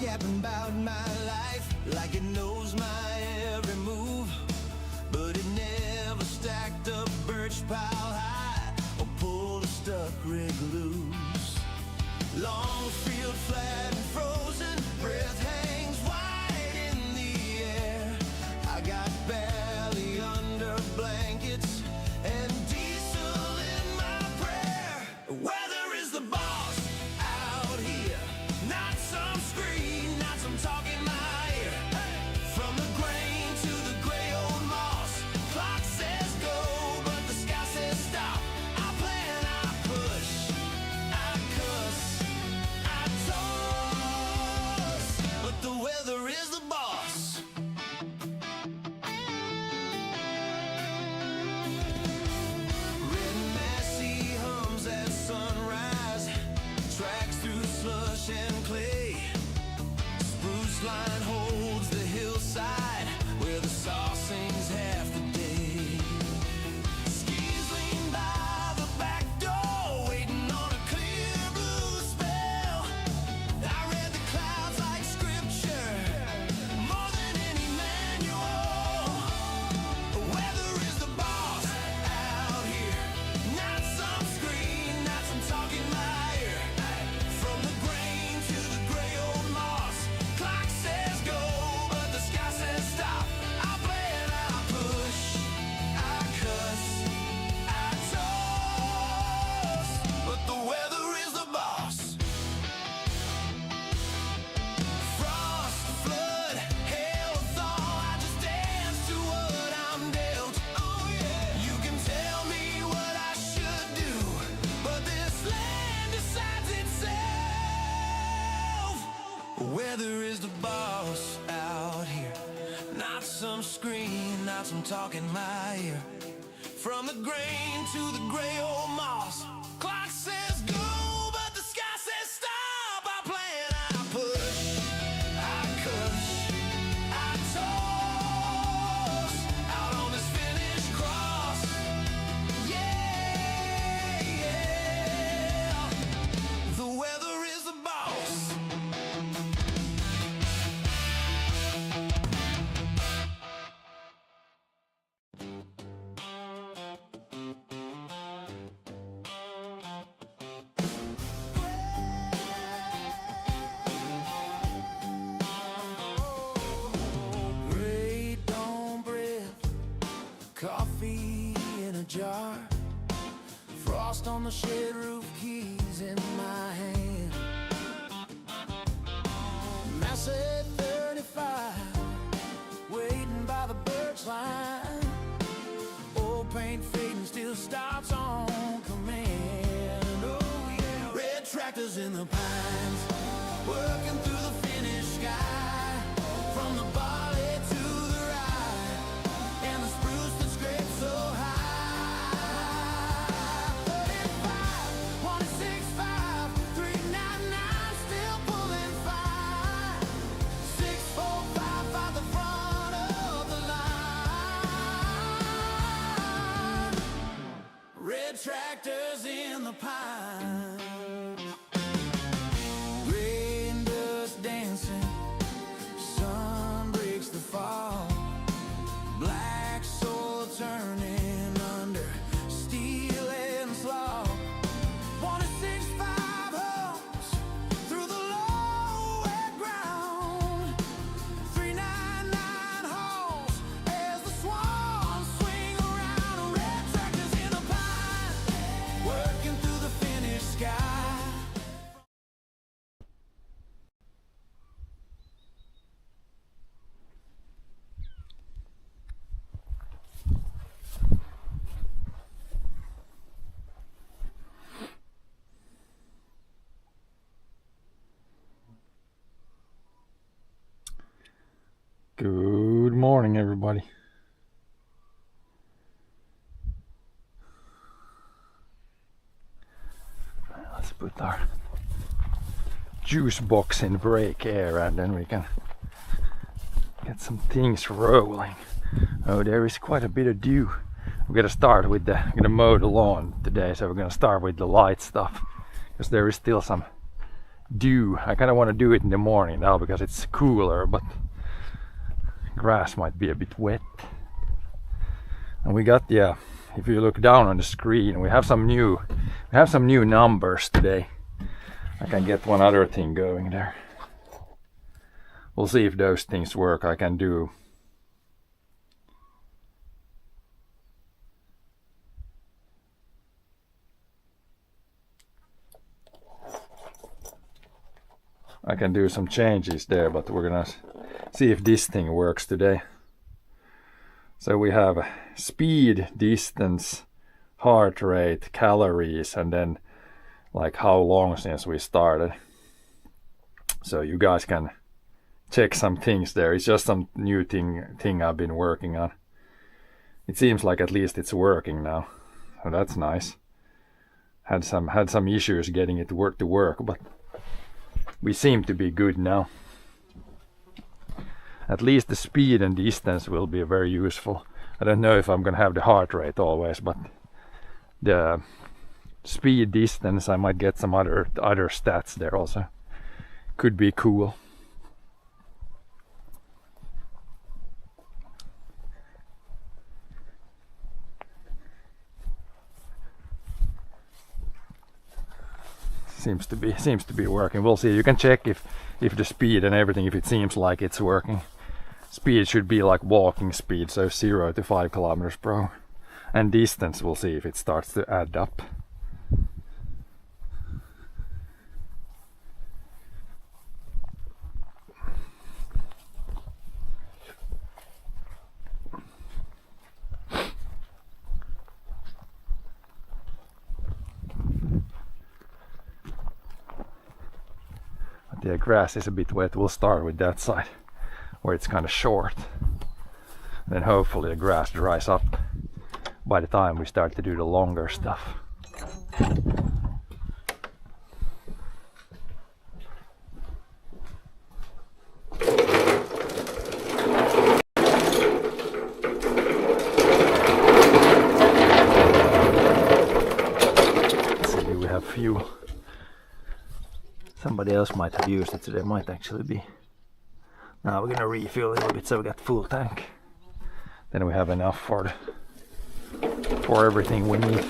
yapping about my life like it knows my every move, but it never stacked up birch pile high or pulled a stuck rig loose. Long field flat and frozen, breath hangs wide in the air. I got belly under blankets and diesel in my prayer. Weather is the boss out here, not some screen, not some talking my ear. From the grain to the gray old moss, clock says go, but the sky says stop. I plan, I push, I cuss, I toss, but the weather is the boss. Red Massey hums at sunrise, tracks through slush and clay. Spruce line holds the hillside where the saw sings half the day. Skis lean by the back door, waiting on a clear blue spell. I read the clouds like scripture, more than any manual. Weather is the boss out here, not some screen, not some talking my ear. From the grain to the gray old moss, clock says go, but the sky says stop. I plan, I push, I cuss, I toss, but the weather is the boss. Frost, flood, hail, thaw, I just dance to what I'm dealt. Oh yeah, you can tell me what I should do, but this land decides itself. Weather is the boss out here, not some screen, not some talking my ear. From the grain to the gray old moss, clock says go, but the sky says stop. I plan, I push, I cuss, I toss, out on this finished cross. Yeah, yeah, the weather is the boss. Great dawn breath, coffee in a jar, frost on the shed roof, keys in my hand. Massive 35, waiting by the birch line. Old paint fading, still stops on command. Oh yeah, red tractors in the pines, working through the finished sky. From the barley to the rye, and the spruce that scrapes so high. 35, 165, 399, still pulling fine. 645 by the front of the line. Red tractors in the pine. Rain dust dancing, sun breaks the fall. Black soil turning under steel and slaw. 165 homes through the low wet ground. 399 holes as the swans swing around. Red tractors in the pine, working through the finished sky. Good morning, everybody. Let's put our juice box in break air and then we can get some things rolling. Oh, there is quite a bit of dew. We're gonna start with I'm gonna mow the lawn today, so we're gonna start with the light stuff because there is still some dew. I kind of want to do it in the morning now because it's cooler, but grass might be a bit wet. And we got, yeah, if you look down on the screen, we have some new numbers today. I can get one other thing going there. We'll see if those things work. I can do some changes there, but we're gonna see if this thing works today. So we have speed, distance, heart rate, calories, and then like how long since we started. So you guys can check some things there. It's just some new thing I've been working on. It seems like at least it's working now, so that's nice. Had some issues getting it to work, but we seem to be good now. At least the speed and distance will be very useful. I don't know if I'm gonna have the heart rate always, but the speed, distance, I might get some other stats there also. Could be cool. Seems to be working. We'll see. You can check if the speed and everything, if it seems like it's working. Speed should be like walking speed, so 0 to 5 kilometers per hour. And distance, we'll see if it starts to add up. The grass is a bit wet. We'll start with that side where it's kind of short. Then hopefully the grass dries up by the time we start to do the longer stuff. Let's see, we have fuel. Somebody else might have used it, so there might actually be. Now we're gonna refill a little bit so we got full tank. Then we have enough for everything we need.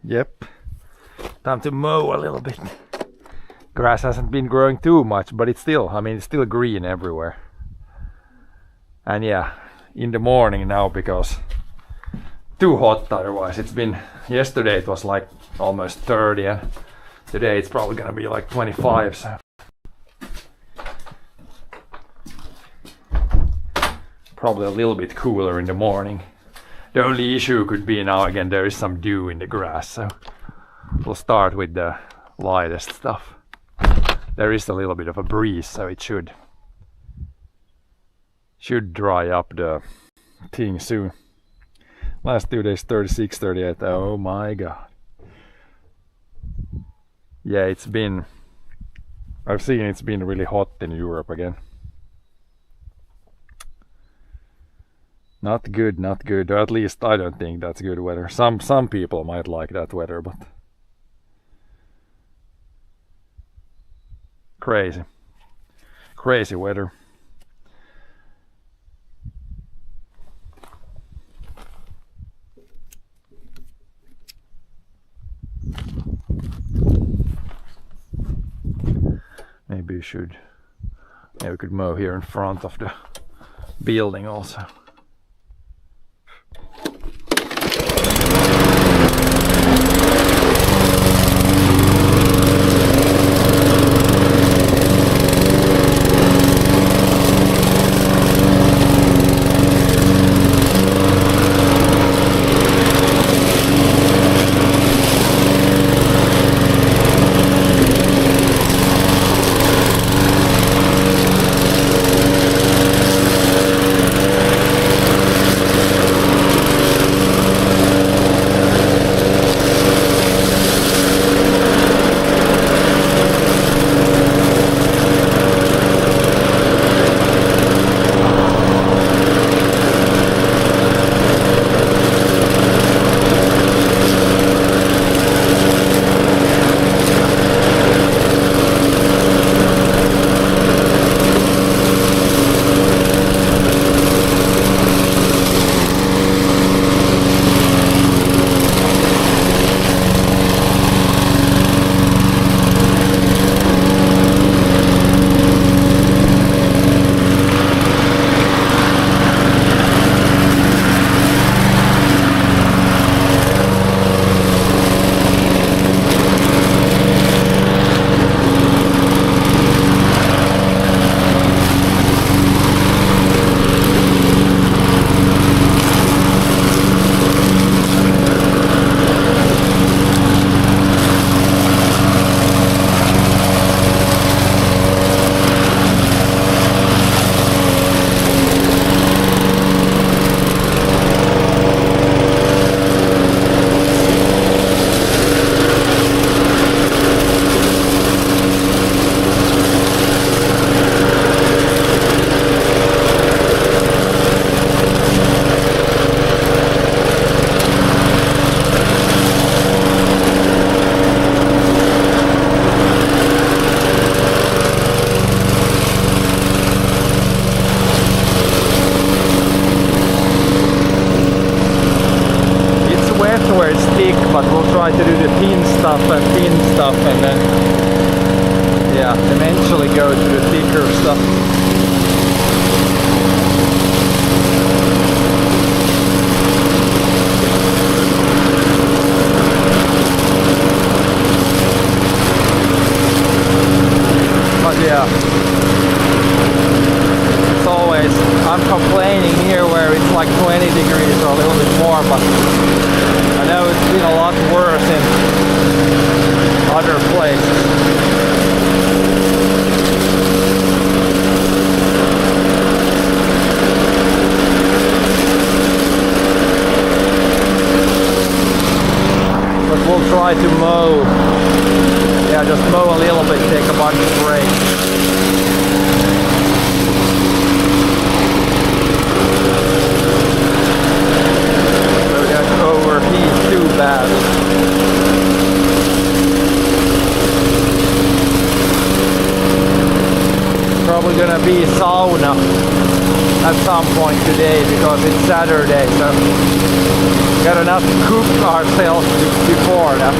Yep, time to mow a little bit. Grass hasn't been growing too much, but it's still, I mean, it's still green everywhere. And yeah, in the morning now, because too hot otherwise. It's been, yesterday it was like almost 30 and today it's probably gonna be like 25, so. Probably a little bit cooler in the morning. The only issue could be now again there is some dew in the grass, so we'll start with the lightest stuff. There is a little bit of a breeze, so it should dry up the thing soon. Last 2 days 36, 38, oh my god. Yeah, it's been really hot in Europe again. Not good, not good. Or at least I don't think that's good weather. Some people might like that weather, but crazy. Crazy weather. Maybe we could mow here in front of the building also. But we'll try to do the thin stuff and then yeah, eventually go to the thicker stuff. But yeah, it's always, I'm complaining here where it's like 20 degrees or a little bit more, but I know it's been a lot worse in other places. But we'll try to mow. Yeah, just mow a little bit, take a bunch of breaks. Overheat too bad. Probably gonna be sauna at some point today because it's Saturday, so gotta not cook ourselves before that.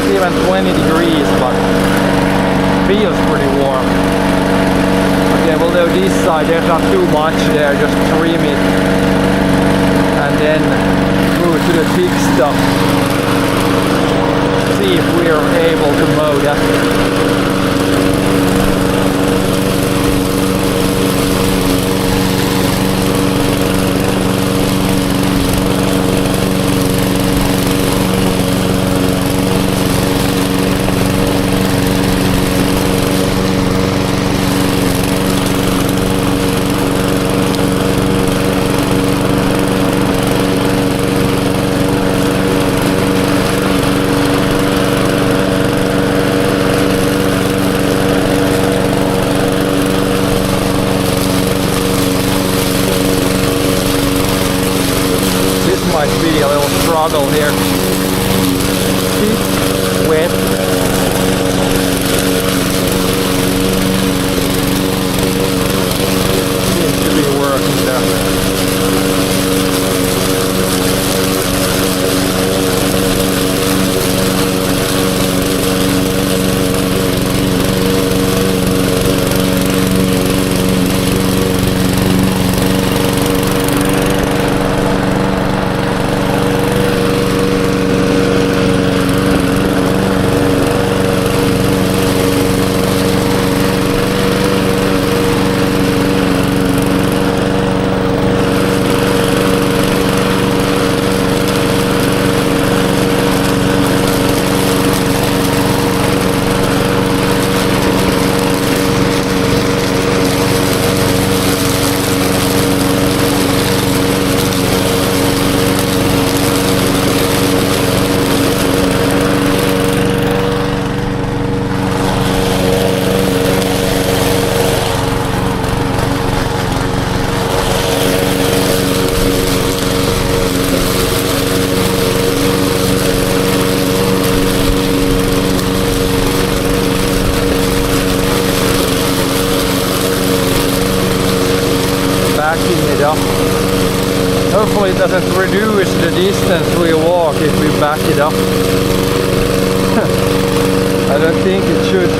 Even 20 degrees, but feels pretty warm. Okay, we'll do this side, there's not too much there, just trim it. then move to the big stuff. See if we are able to mow that. Might be a little struggle here. It's wet. Seems to be working there. It up. Hopefully it doesn't reduce the distance we walk if we back it up. I don't think it should.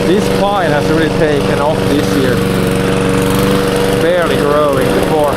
This pine has really taken off this year. Barely growing before.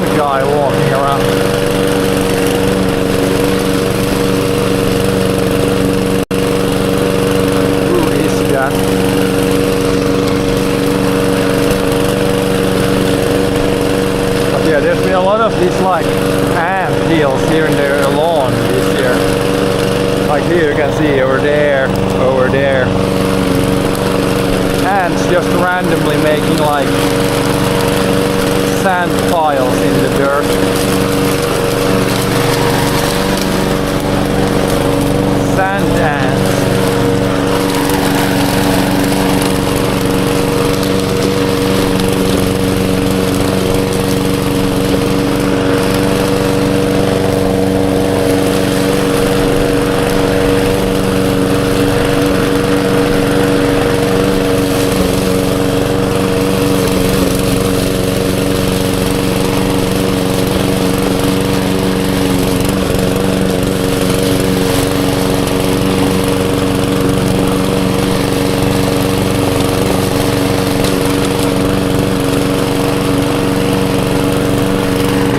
one guy walking around. Who is that? But yeah, there's been a lot of these like ant hills here in the lawn this year. Like here you can see over there. Ants just randomly making like sand piles in the dirt. Sand ants.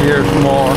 Here's more.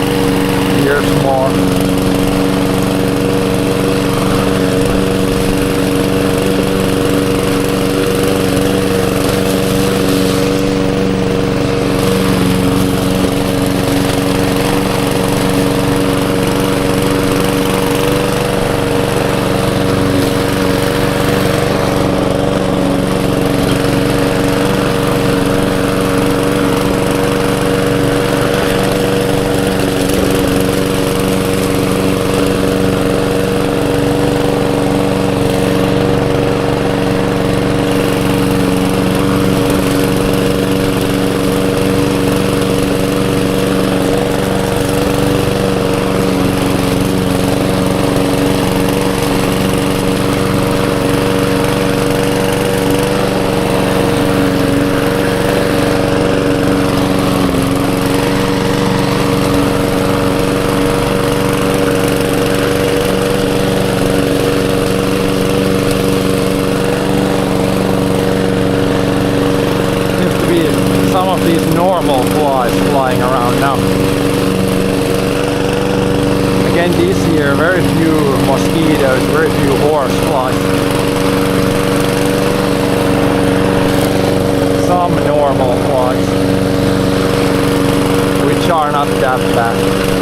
Some of these normal flies flying around now. Again this year very few mosquitoes, very few horse flies. Some normal flies, which are not that bad.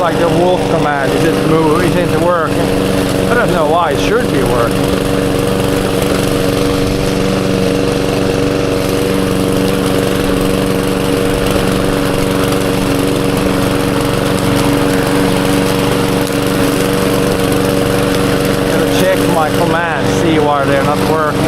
like the wolf command isn't working. I don't know why it should be working. My commands, see why they're not working.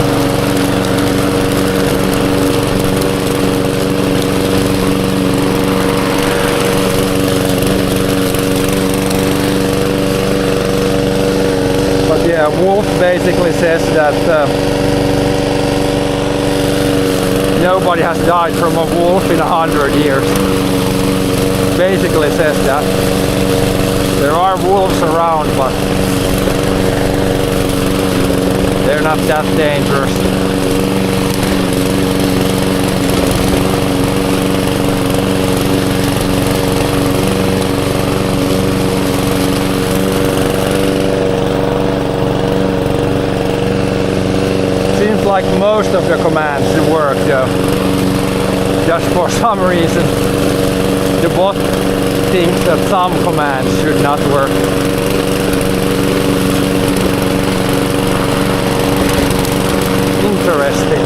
But yeah, Wolf basically says that nobody has died from a wolf in 100 years. Basically says that. There are wolves around, but they're not that dangerous. Seems like most of the commands work though. Just for some reason, the bot thinks that some commands should not work. Interesting.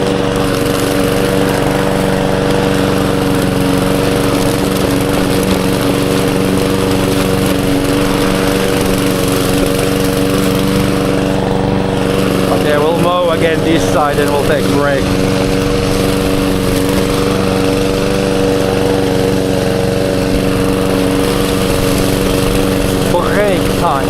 Okay, we'll mow again this side and we'll take a break. Break time.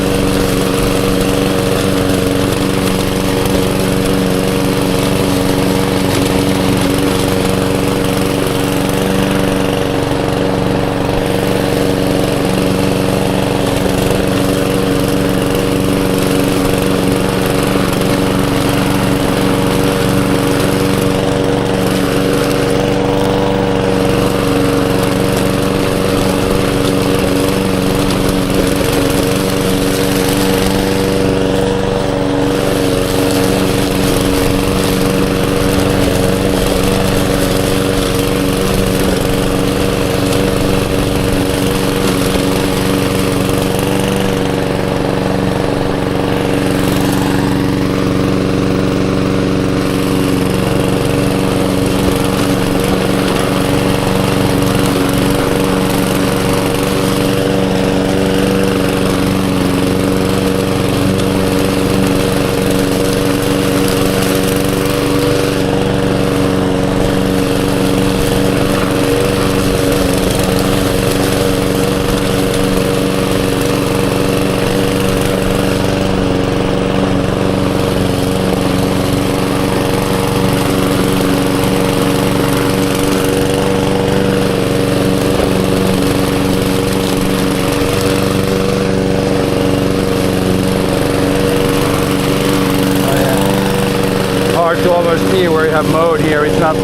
To almost see where you have mowed here. It's not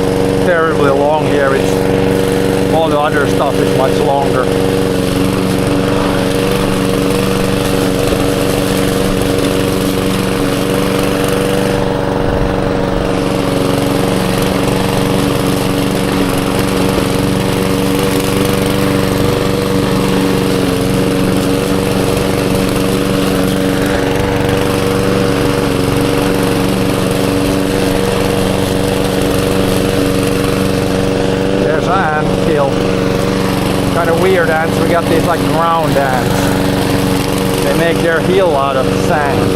terribly long here. It's all the other stuff is much longer. Kind of weird ants. We got these like ground ants. They make their hill out of sand.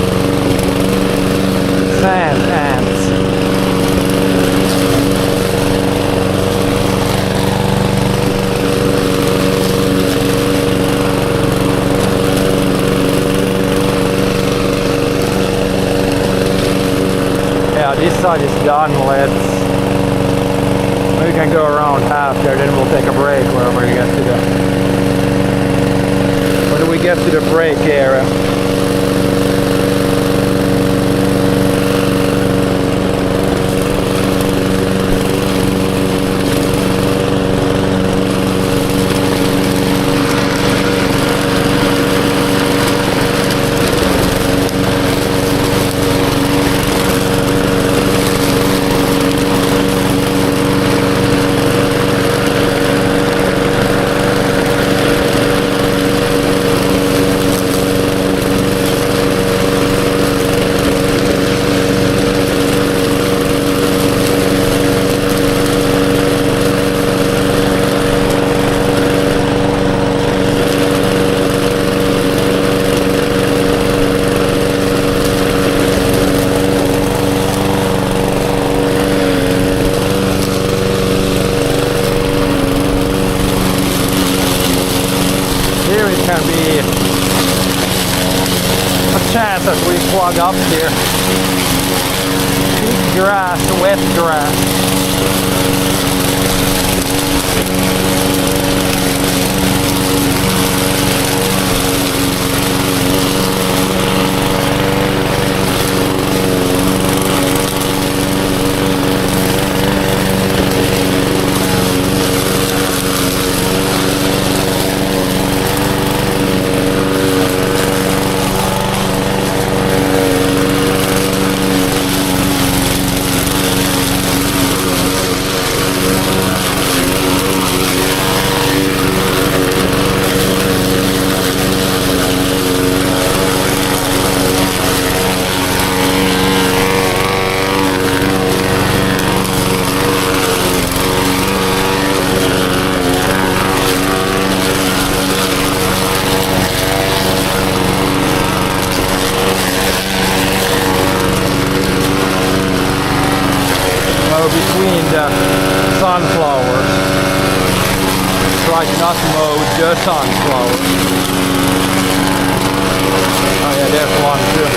Sand ants. Yeah, this side is done. We can go around half there, then we'll take a break wherever we get to the... When we get to the break area. can be a chance that we plug up here. Big grass, wet grass. Between the sunflowers, try to not mow the sunflowers. Oh yeah, there's one too.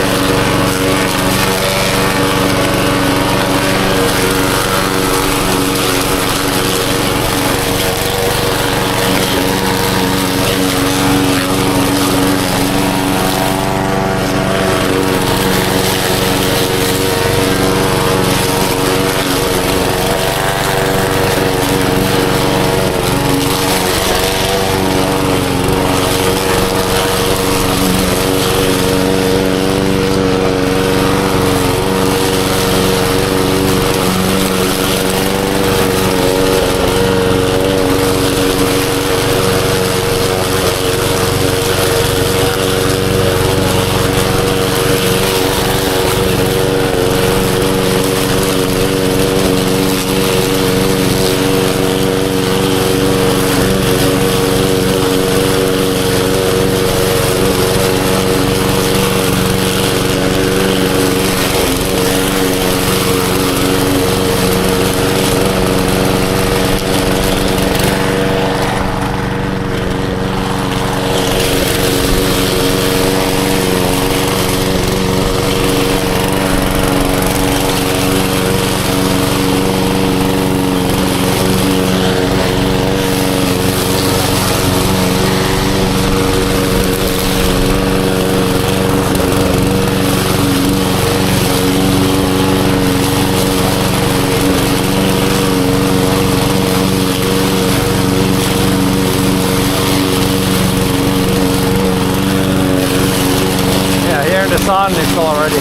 The sun is already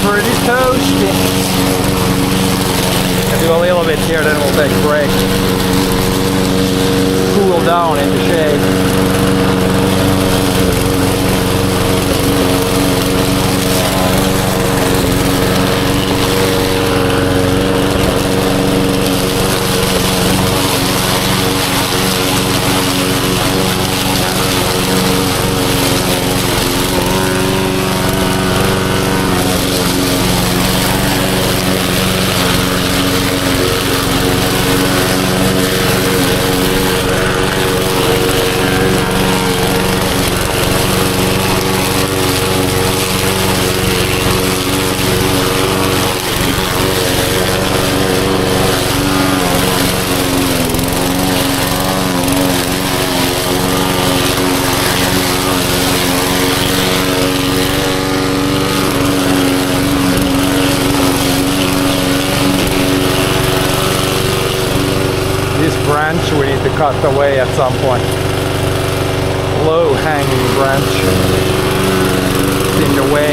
pretty toasty. I'll do a little bit here, then we'll take a break. Cool down in the shade. Branch we need to cut away at some point. Low hanging branch. It's in the way.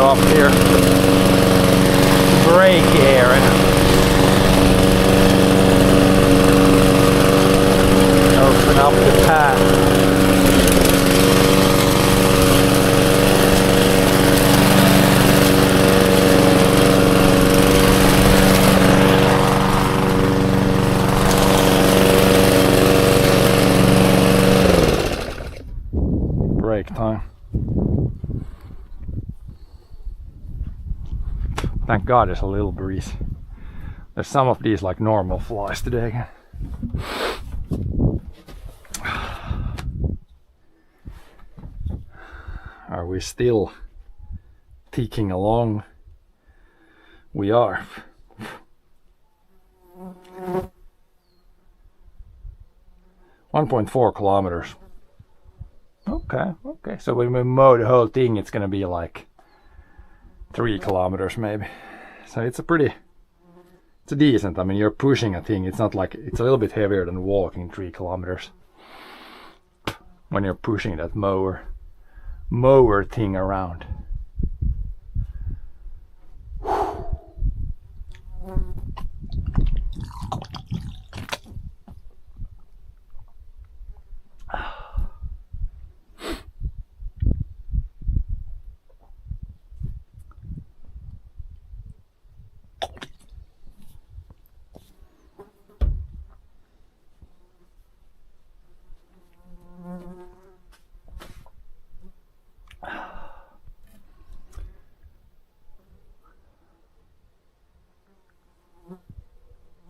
off here. Brake air and open up the path. Break time. Thank God there's a little breeze. There's some of these like normal flies today. Are we still ticking along? We are. .4 kilometers. Okay. So when we mow the whole thing, it's gonna be like 3 kilometers maybe. So it's a decent. I mean, you're pushing a thing. It's not like, it's a little bit heavier than walking 3 kilometers when you're pushing that mower thing around.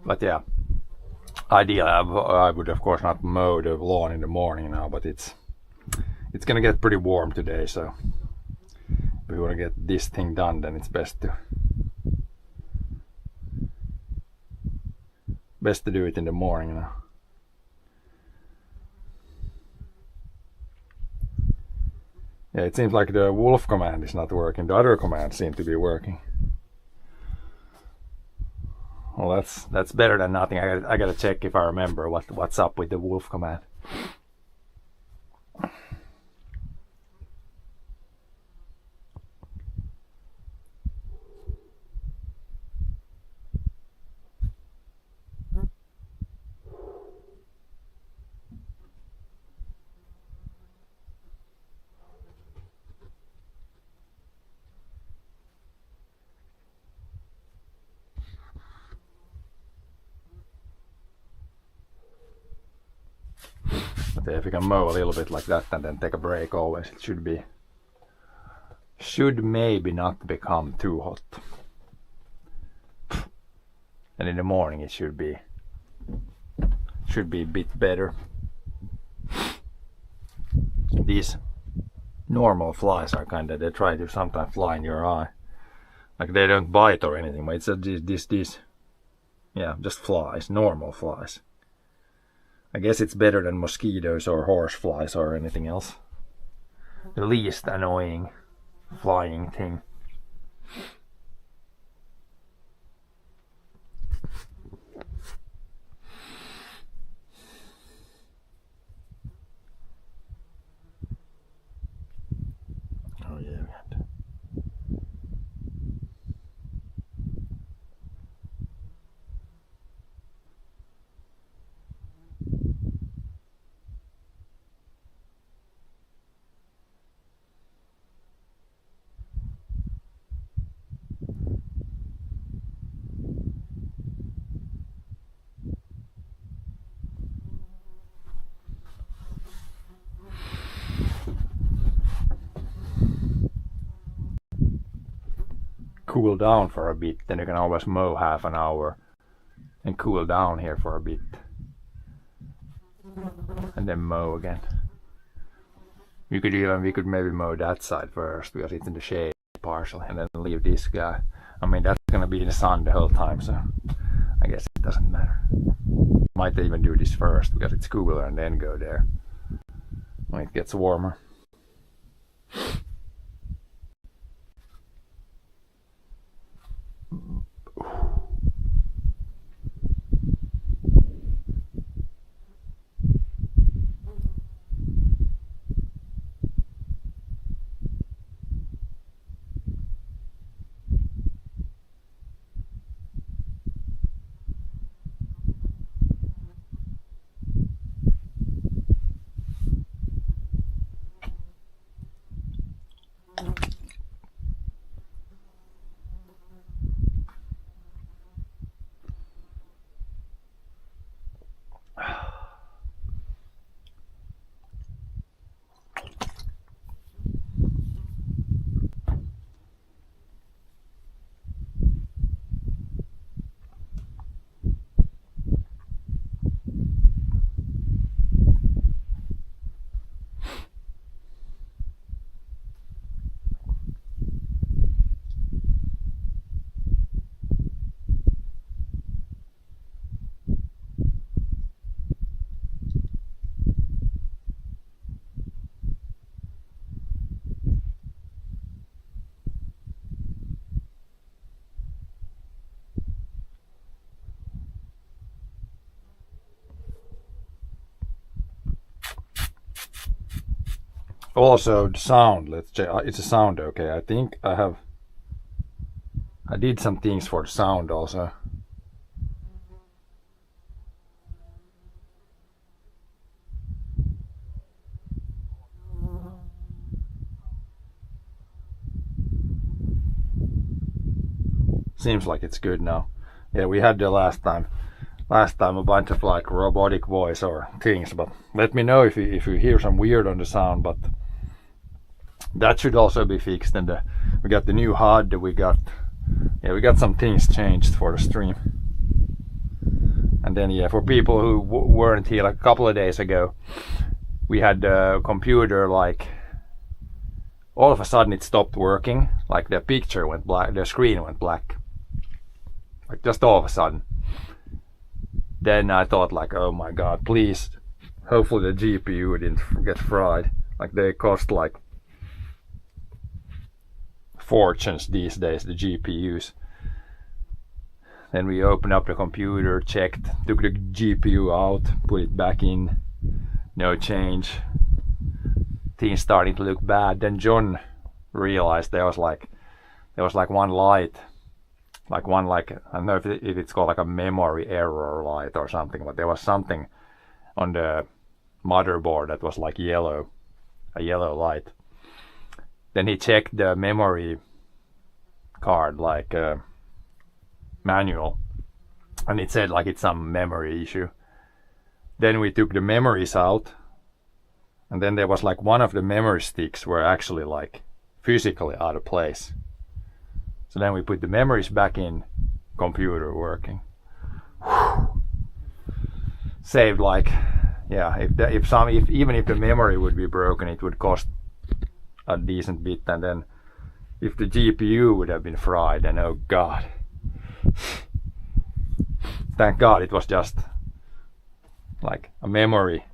But yeah, ideally I would of course not mow the lawn in the morning now, but it's gonna get pretty warm today, so if we want to get this thing done, then it's best to do it in the morning now. Yeah, it seems like the wolf command is not working. The other commands seem to be working. Well, that's better than nothing. I gotta check if I remember what's up with the wolf command. But if you can mow a little bit like that and then take a break always, it should maybe not become too hot. And in the morning it should be a bit better. These normal flies are they try to sometimes fly in your eye. Like they don't bite or anything, but it's these yeah, just flies, normal flies. I guess it's better than mosquitoes or horse flies or anything else. The least annoying flying thing. Oh yeah. Cool down for a bit, then you can always mow half an hour and cool down here for a bit and then mow again. We could maybe mow that side first because it's in the shade partially, and then leave this guy. I mean, that's gonna be in the sun the whole time, so I guess it doesn't matter. Might even do this first because it's cooler and then go there when it gets warmer. Also the sound, let's check. It's a sound okay. I think I did some things for the sound also. Seems like it's good now. Yeah, we had the last time a bunch of like robotic voice or things, but let me know if you hear some weird on the sound, but that should also be fixed. And we got the new HUD, we got some things changed for the stream. And then yeah, for people who weren't here like a couple of days ago, we had the computer like all of a sudden it stopped working, like the picture went black, the screen went black, like just all of a sudden. Then I thought like, oh my god, please, hopefully the GPU didn't get fried. Like they cost like fortunes these days, the GPUs. Then we opened up the computer, checked, took the GPU out, put it back in, no change. Things starting to look bad. Then John realized there was like one light, I don't know if it's called like a memory error light or something, but there was something on the motherboard that was like yellow, a yellow light. Then he checked the memory card, like manual, and it said like it's some memory issue. Then we took the memories out, and then there was like one of the memory sticks were actually like physically out of place. So then we put the memories back in, computer working. Whew. Saved like, yeah, even if the memory would be broken, it would cost a decent bit. And then if the GPU would have been fried, then oh god. Thank god it was just like a memory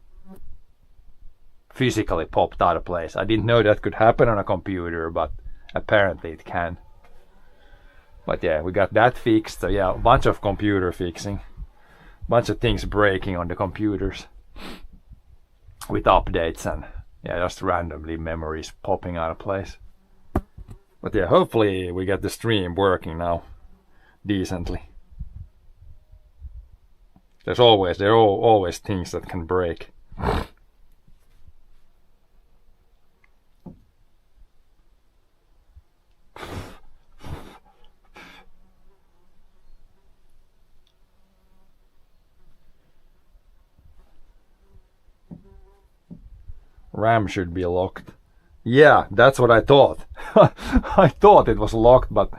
physically popped out of place. I didn't know that could happen on a computer, but apparently it can. But yeah, we got that fixed. So yeah, a bunch of computer fixing, bunch of things breaking on the computers with updates, and yeah, just randomly memories popping out of place. But yeah, hopefully we get the stream working now decently. There are always things that can break. RAM should be locked. Yeah, that's what I thought. I thought it was locked, but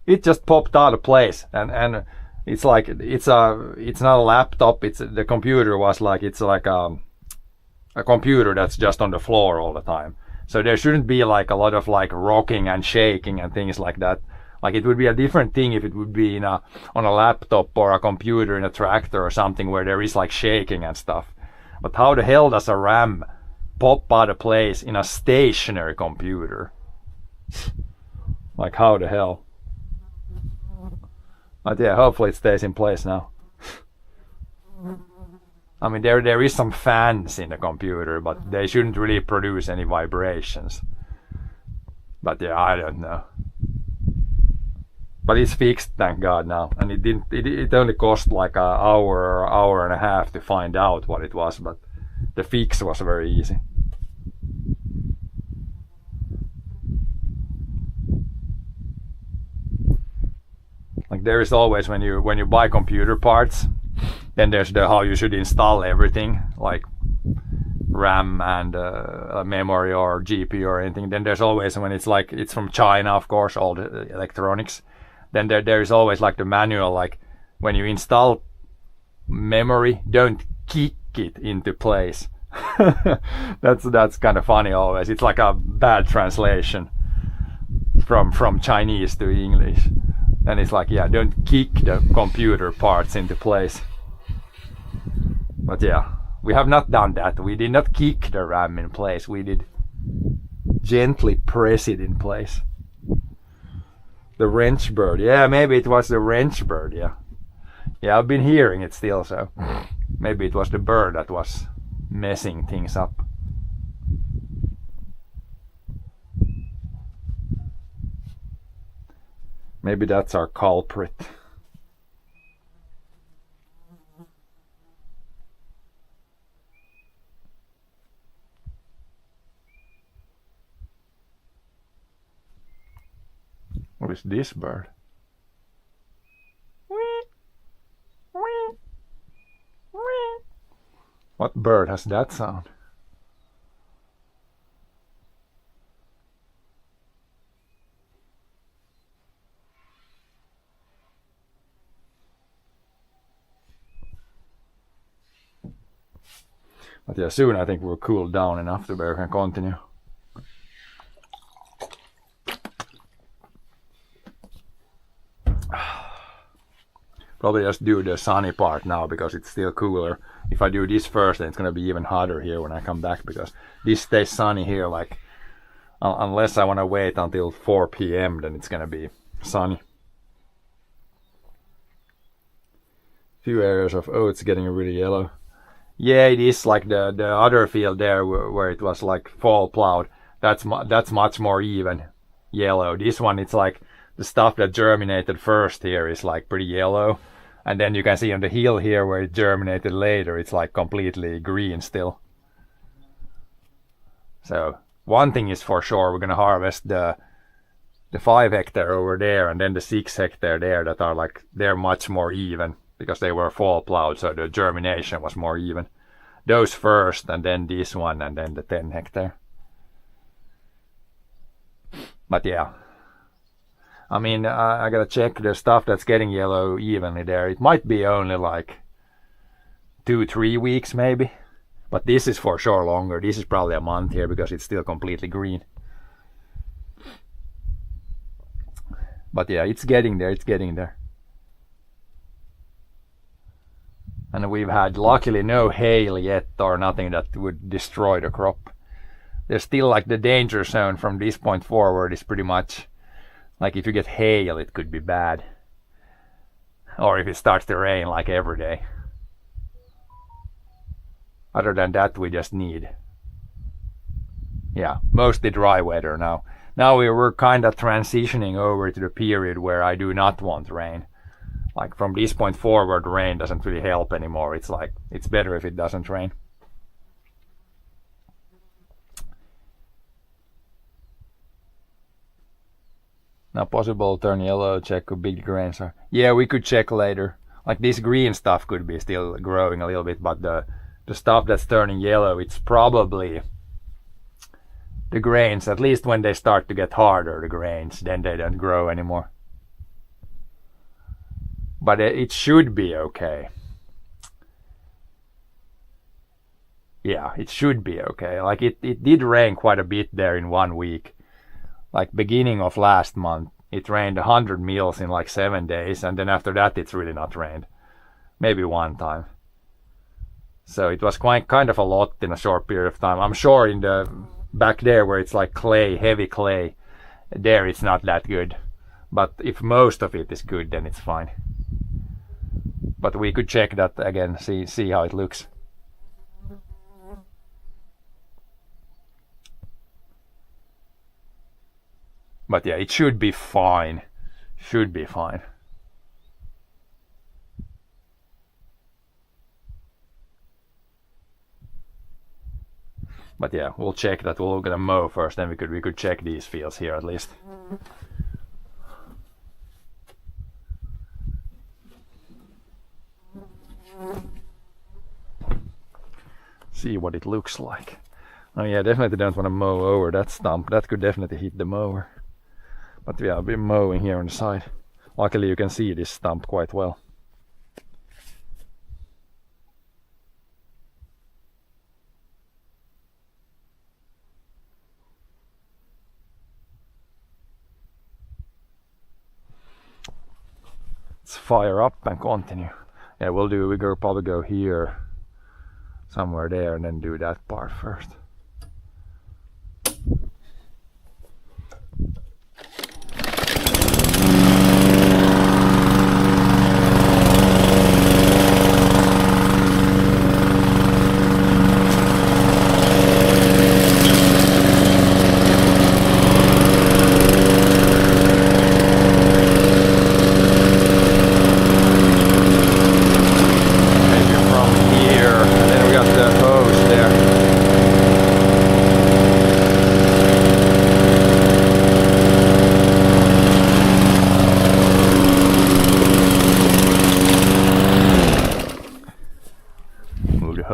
it just popped out of place, and it's like it's not a laptop. It's the computer was like it's like a computer that's just on the floor all the time. So there shouldn't be like a lot of like rocking and shaking and things like that. Like it would be a different thing if it would be on a laptop or a computer in a tractor or something where there is like shaking and stuff. But how the hell does a RAM pop out of place in a stationary computer? Like how the hell? But yeah, hopefully it stays in place now. I mean, there is some fans in the computer, but they shouldn't really produce any vibrations. But yeah, I don't know. But it's fixed, thank God now. And it only cost like an hour or hour and a half to find out what it was, but the fix was very easy. Like there is always when you buy computer parts, then there's the how you should install everything, like RAM and a memory or GPU or anything. Then there's always when it's like it's from China, of course, all the electronics. Then there is always like the manual, like when you install memory, don't kick it into place. That's kind of funny always. It's like a bad translation from Chinese to English. And it's like, yeah, don't kick the computer parts into place. But yeah, we have not done that. We did not kick the RAM in place. We did gently press it in place. The wrench bird. Yeah, maybe it was the wrench bird, yeah. Yeah, I've been hearing it still, so maybe it was the bird that was messing things up. Maybe that's our culprit. What is this bird? What bird has that sound? But yeah, soon I think we'll cool down enough the bear can continue. Probably just do the sunny part now because it's still cooler. If I do this first, then it's gonna be even hotter here when I come back because this stays sunny here. Like unless I want to wait until 4 p.m., then it's gonna be sunny. Few areas of oats getting really yellow. Yeah, it is like the other field there where it was like fall plowed. That's much more even yellow. This one, it's like the stuff that germinated first here is like pretty yellow. And then you can see on the hill here where it germinated later, it's like completely green still. So one thing is for sure, we're gonna harvest the 5 hectare over there and then the 6 hectare there that are like, they're much more even because they were fall plowed, so the germination was more even. Those first and then this one and then the 10 hectare. But yeah. I mean, I gotta check the stuff that's getting yellow evenly there. It might be only like 2-3 weeks maybe. But this is for sure longer. This is probably a month here because it's still completely green. But yeah, it's getting there, it's getting there. And we've had luckily no hail yet or nothing that would destroy the crop. There's still like the danger zone from this point forward is pretty much like if you get hail, it could be bad. Or if it starts to rain like every day. Other than that, we just need, yeah, mostly dry weather now. Now we're kind of transitioning over to the period where I do not want rain. Like from this point forward, rain doesn't really help anymore. It's like, it's better if it doesn't rain. Now possible turn yellow, check how big the grains are. Yeah, we could check later. Like this green stuff could be still growing a little bit, but the stuff that's turning yellow, it's probably the grains, at least when they start to get harder, the grains, then they don't grow anymore. But it should be okay. Yeah, it should be okay. Like it did rain quite a bit there in 1 week. Like beginning of last month, it rained 100 mils in like 7 days, and then after that it's really not rained. Maybe one time. So it was quite kind of a lot in a short period of time. I'm sure in the back there where it's like clay, heavy clay, there it's not that good. But if most of it is good, then it's fine. But we could check that again, see how it looks. But yeah, it should be fine. Should be fine. But yeah, we'll check that. We're gonna mow first, then we could check these fields here at least. See what it looks like. Oh yeah, definitely don't want to mow over that stump. That could definitely hit the mower. But yeah, I'll be mowing here on the side. Luckily you can see this stump quite well. Let's fire up and continue. Yeah, we'll probably go here, somewhere there, and then do that part first.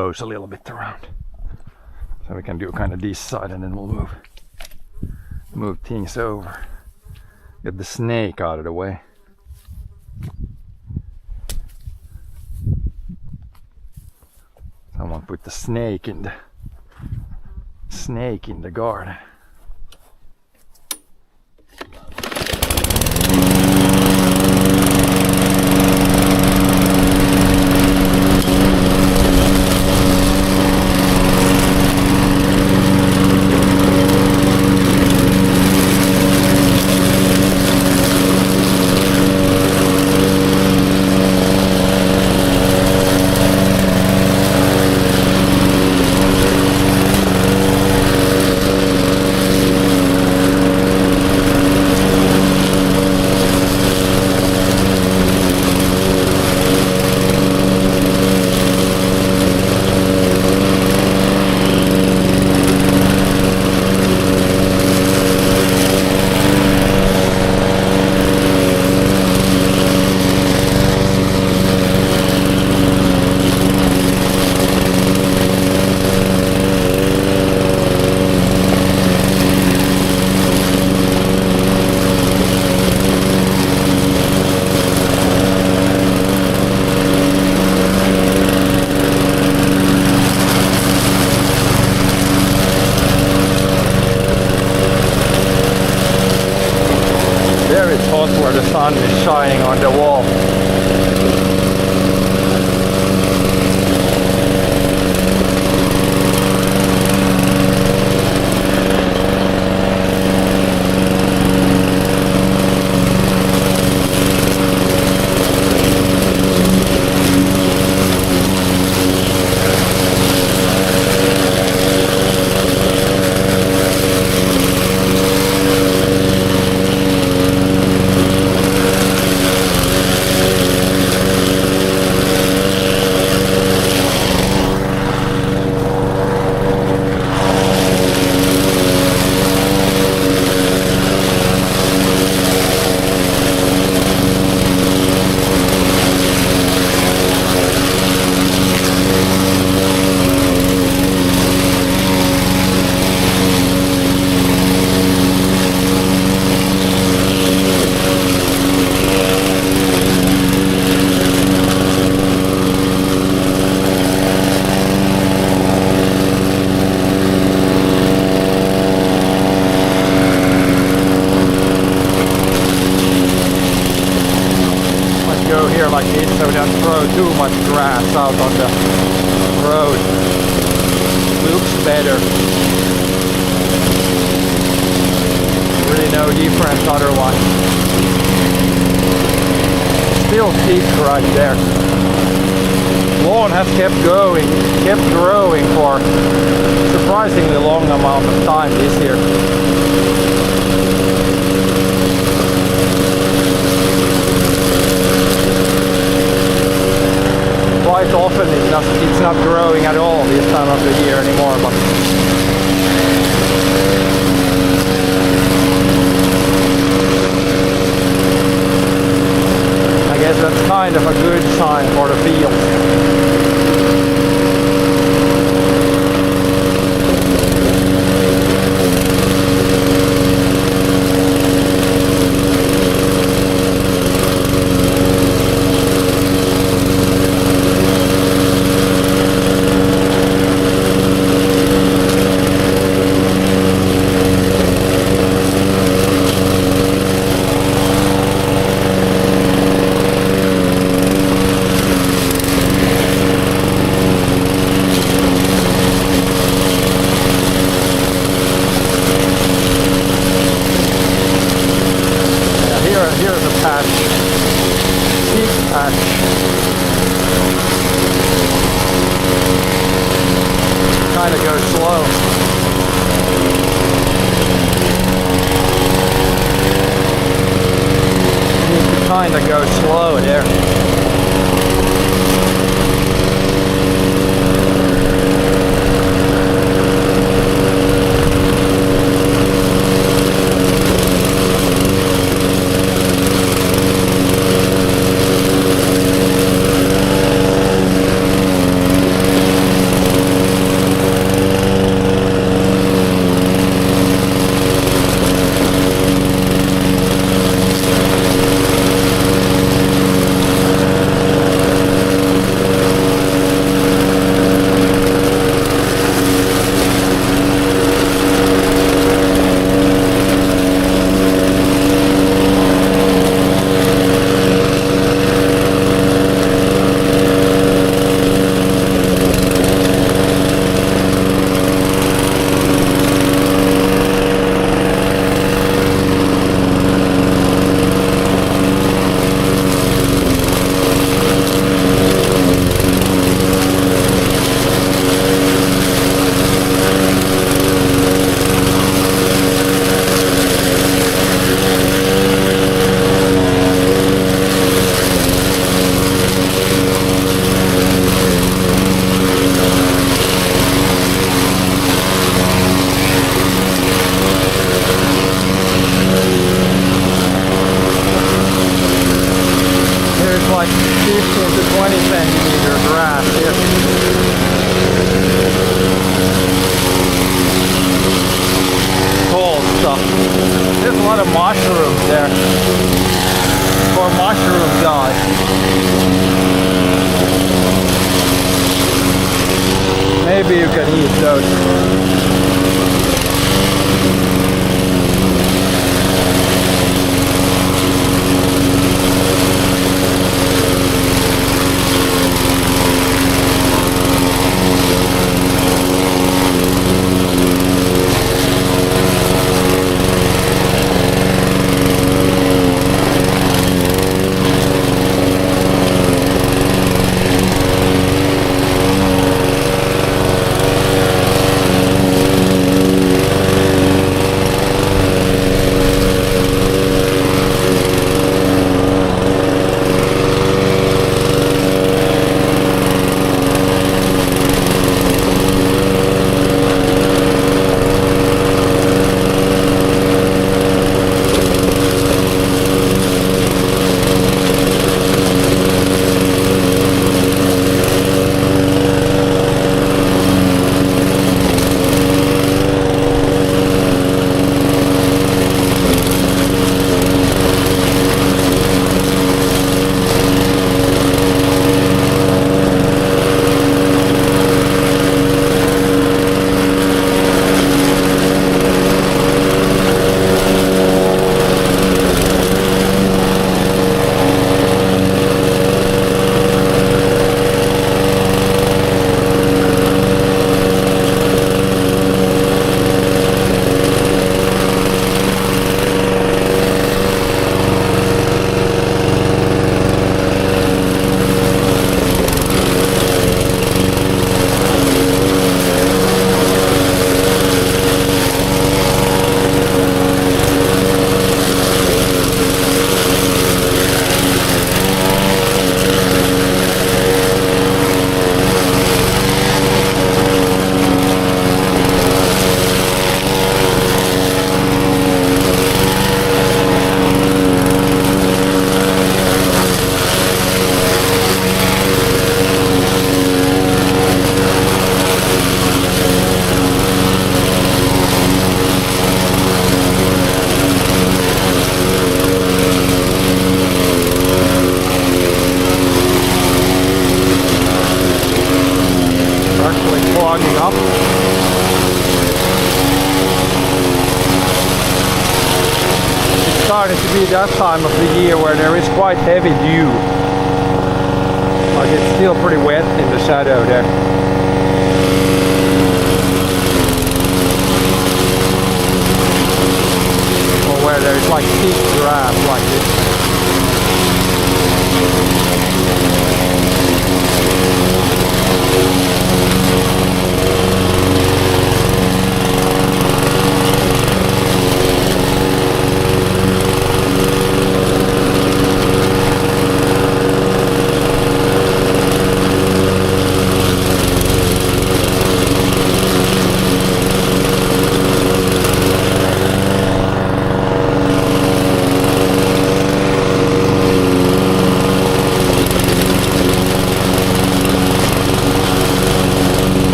hose a little bit around. So we can do kind of this side and then we'll move things over. Get the snake out of the way. Someone put the snake in the garden. Where the sun is shining on the wall. Go here like this so we don't throw too much grass out on the road. Looks better. Really no difference otherwise. Still thick right there. Lawn has kept growing for surprisingly long amount of time this year. Quite often it's not growing at all this time of the year anymore, but I guess that's kind of a good sign for the field. Here's a patch, deep patch. Kind of go slow. Need to kind of go slow there. centimeter grass here. Tall stuff. There's a lot of mushrooms there. For mushroom guys. Maybe you can eat those. Starting to be that time of the year where there is quite heavy dew. Like it's still pretty wet in the shadow there. Or where there is like thick grass like this.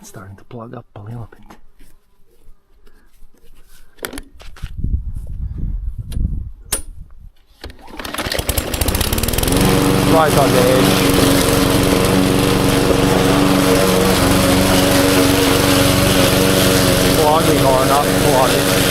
It's starting to plug up a little bit. Right on the edge. Plugging or not plugging.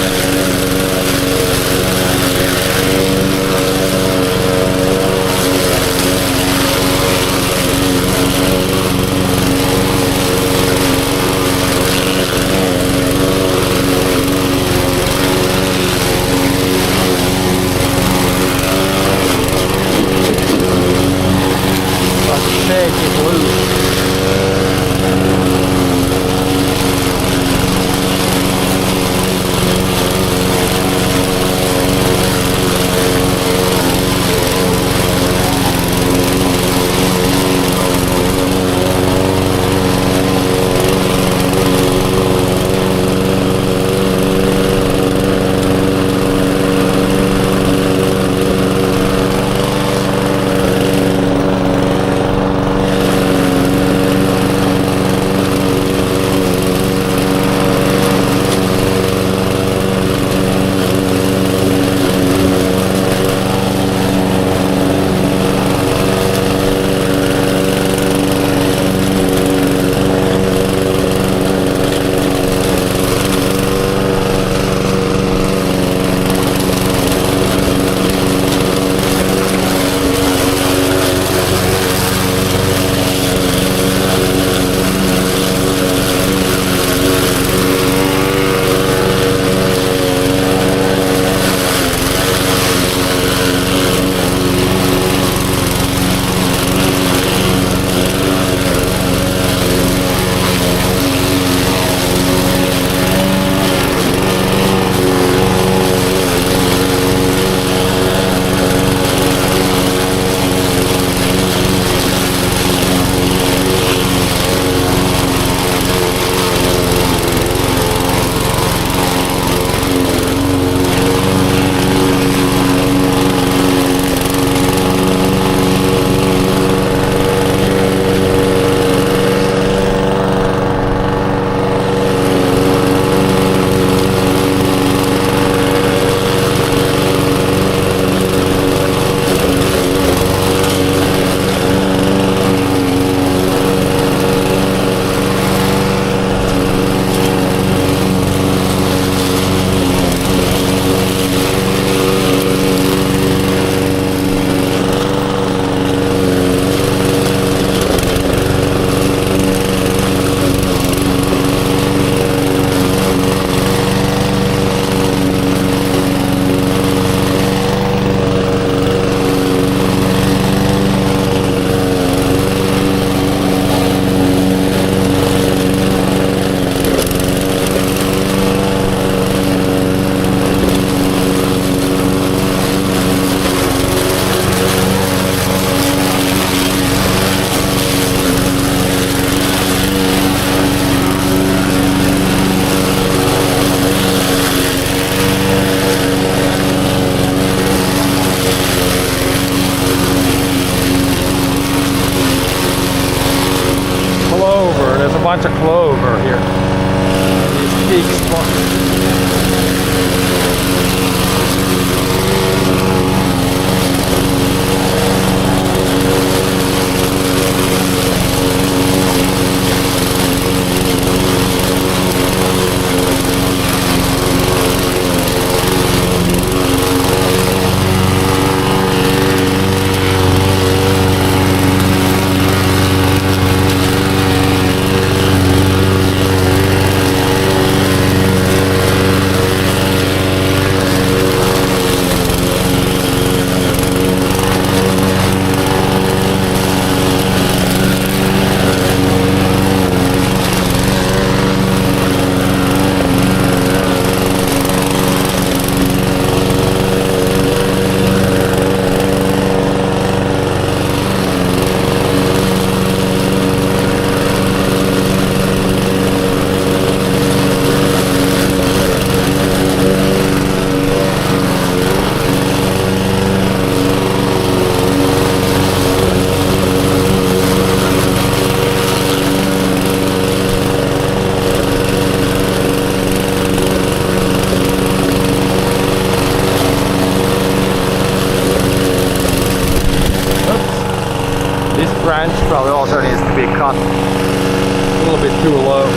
branch probably also needs to be cut a little bit too low.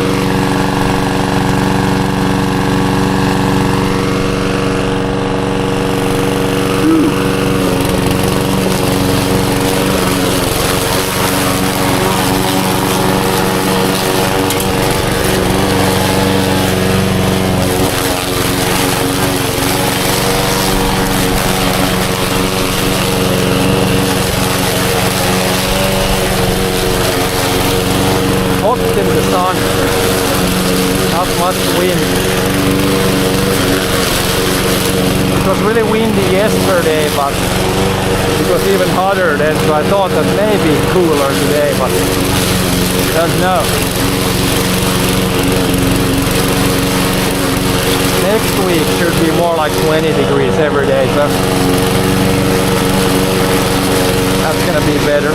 Hot in the sun, not much wind. It was really windy yesterday, but it was even hotter then, so I thought that maybe cooler today, but don't know. Next week should be more like 20 degrees every day, so that's gonna be better.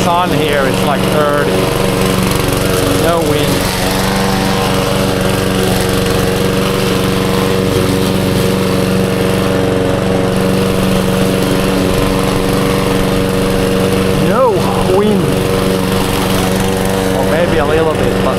Sun here, it's like 30. No wind. No wind. Or maybe a little bit, but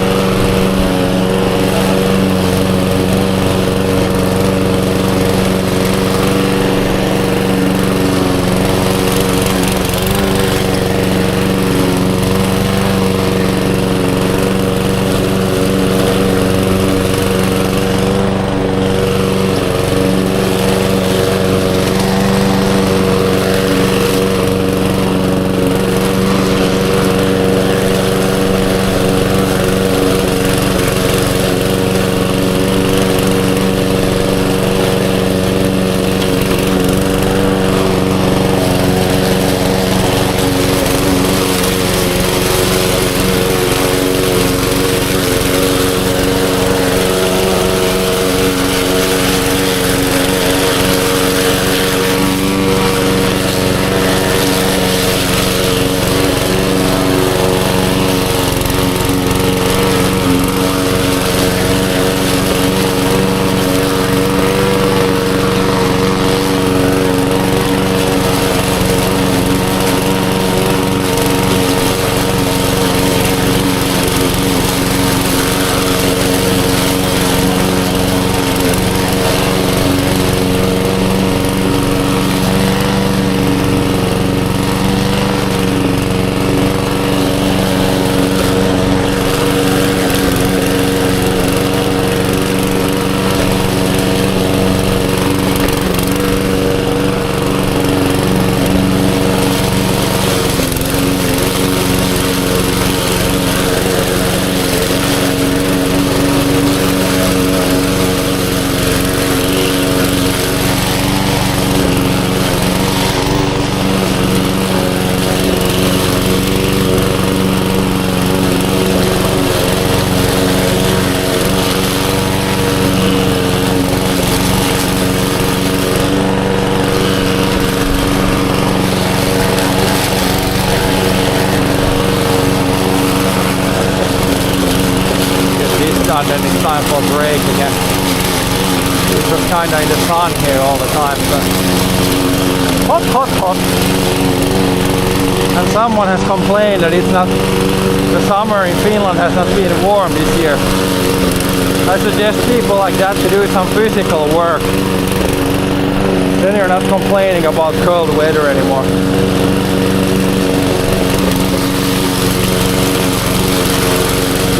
and then it's time for a break again. It was kinda in the sun here all the time, so hot, hot, hot. And someone has complained that it's not, the summer in Finland has not been warm this year. I suggest people like that to do some physical work. Then you're not complaining about cold weather anymore.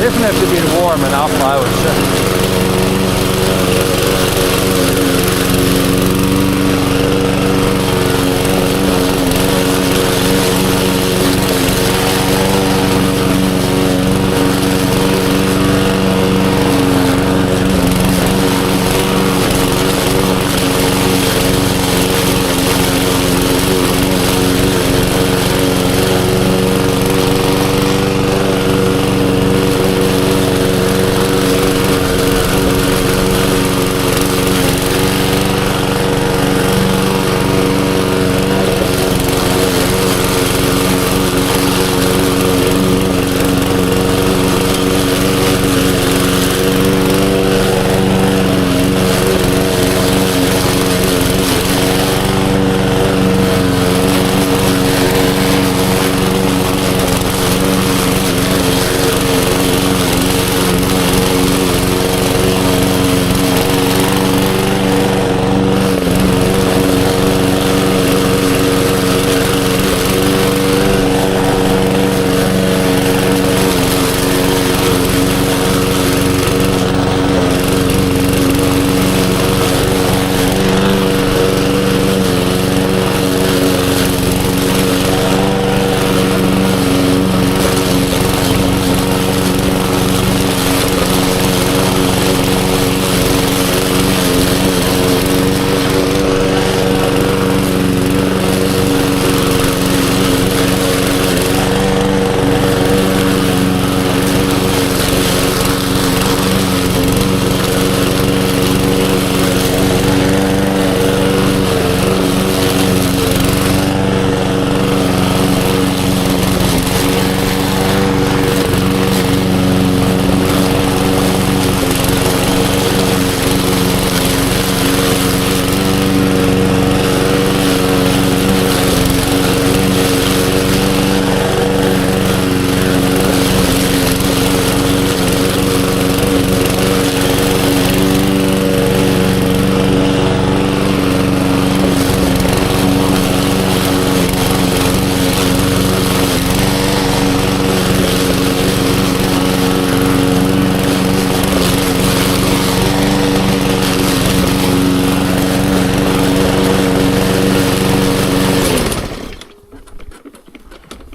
Definitely been warm enough, I would say.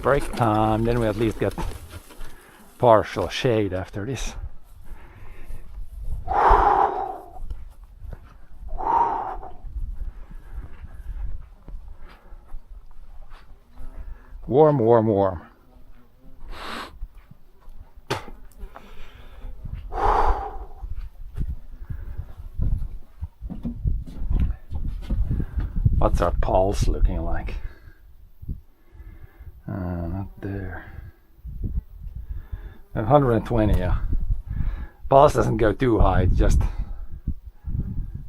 Break time, then we at least get partial shade after this. Warm, warm, warm. What's our pulse looking like? Not there. 120, yeah. Pulse doesn't go too high, it's just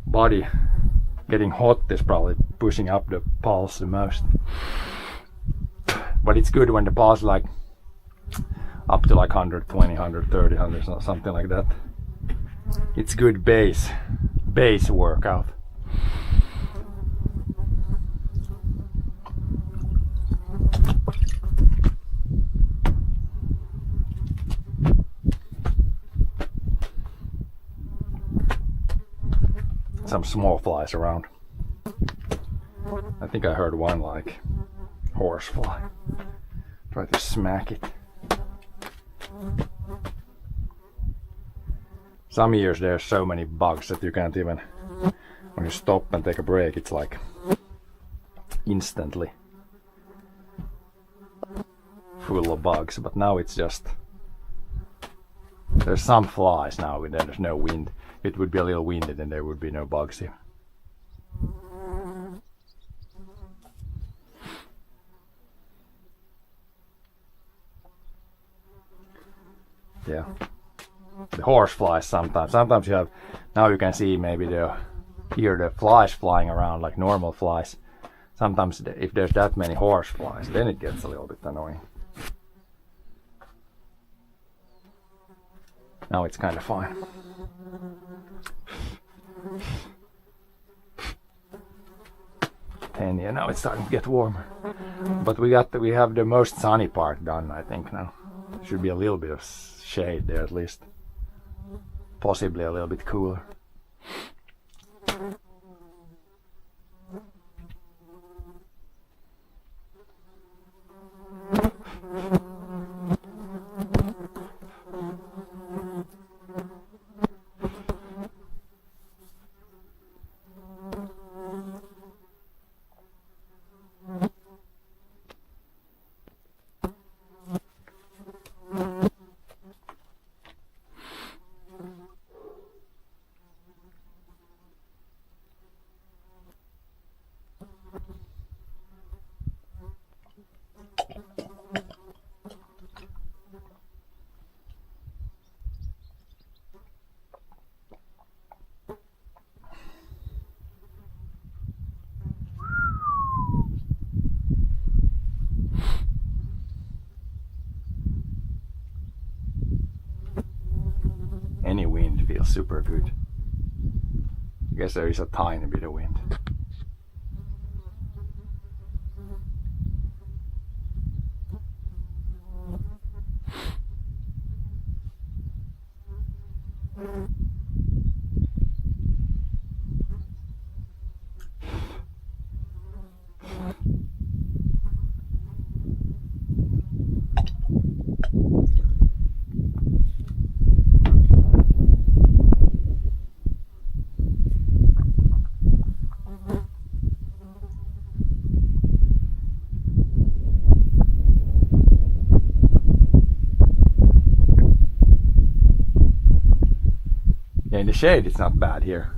body getting hot is probably pushing up the pulse the most. But it's good when the pulse like up to like 120, 130, 100, something like that. It's good base workout. Some small flies around. I think I heard one like horsefly. Try to smack it. Some years there's so many bugs that you can't even, when you stop and take a break, it's like instantly full of bugs. But now it's just, there's some flies now and there's no wind. It would be a little windy, then there would be no bugs here. Yeah. the horse flies sometimes. Sometimes you have, now you can see maybe here the flies flying around like normal flies. Sometimes if there's that many horse flies, then it gets a little bit annoying. Now it's kind of fine. And yeah, now it's starting to get warmer. But we have the most sunny part done, I think now. Should be a little bit of shade there at least. Possibly a little bit cooler. Any wind feels super good. I guess there is a tiny bit of wind. Yeah, in the shade it's not bad here.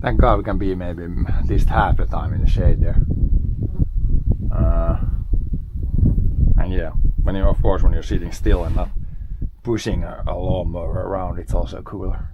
Thank God we can be maybe at least half the time in the shade there. And yeah, of course when you're sitting still and not pushing a lawnmower around, it's also cooler.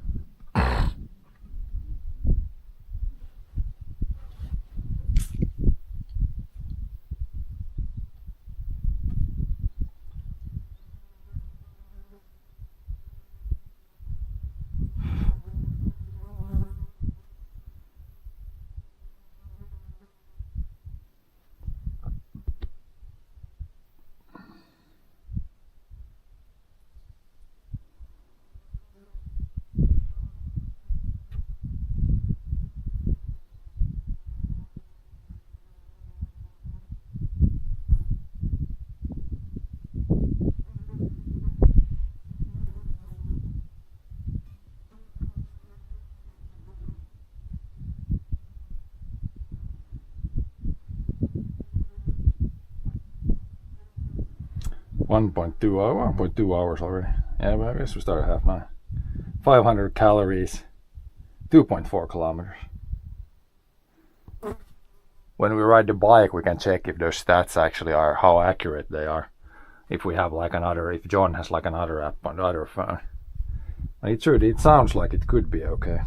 Oh, 1.2 hours already. Yeah, but I guess we started at 9:30. 500 calories, 2.4 kilometers. When we ride the bike, we can check if those stats actually are, how accurate they are. If we have like if John has like another app on the other phone. It sounds like it could be okay.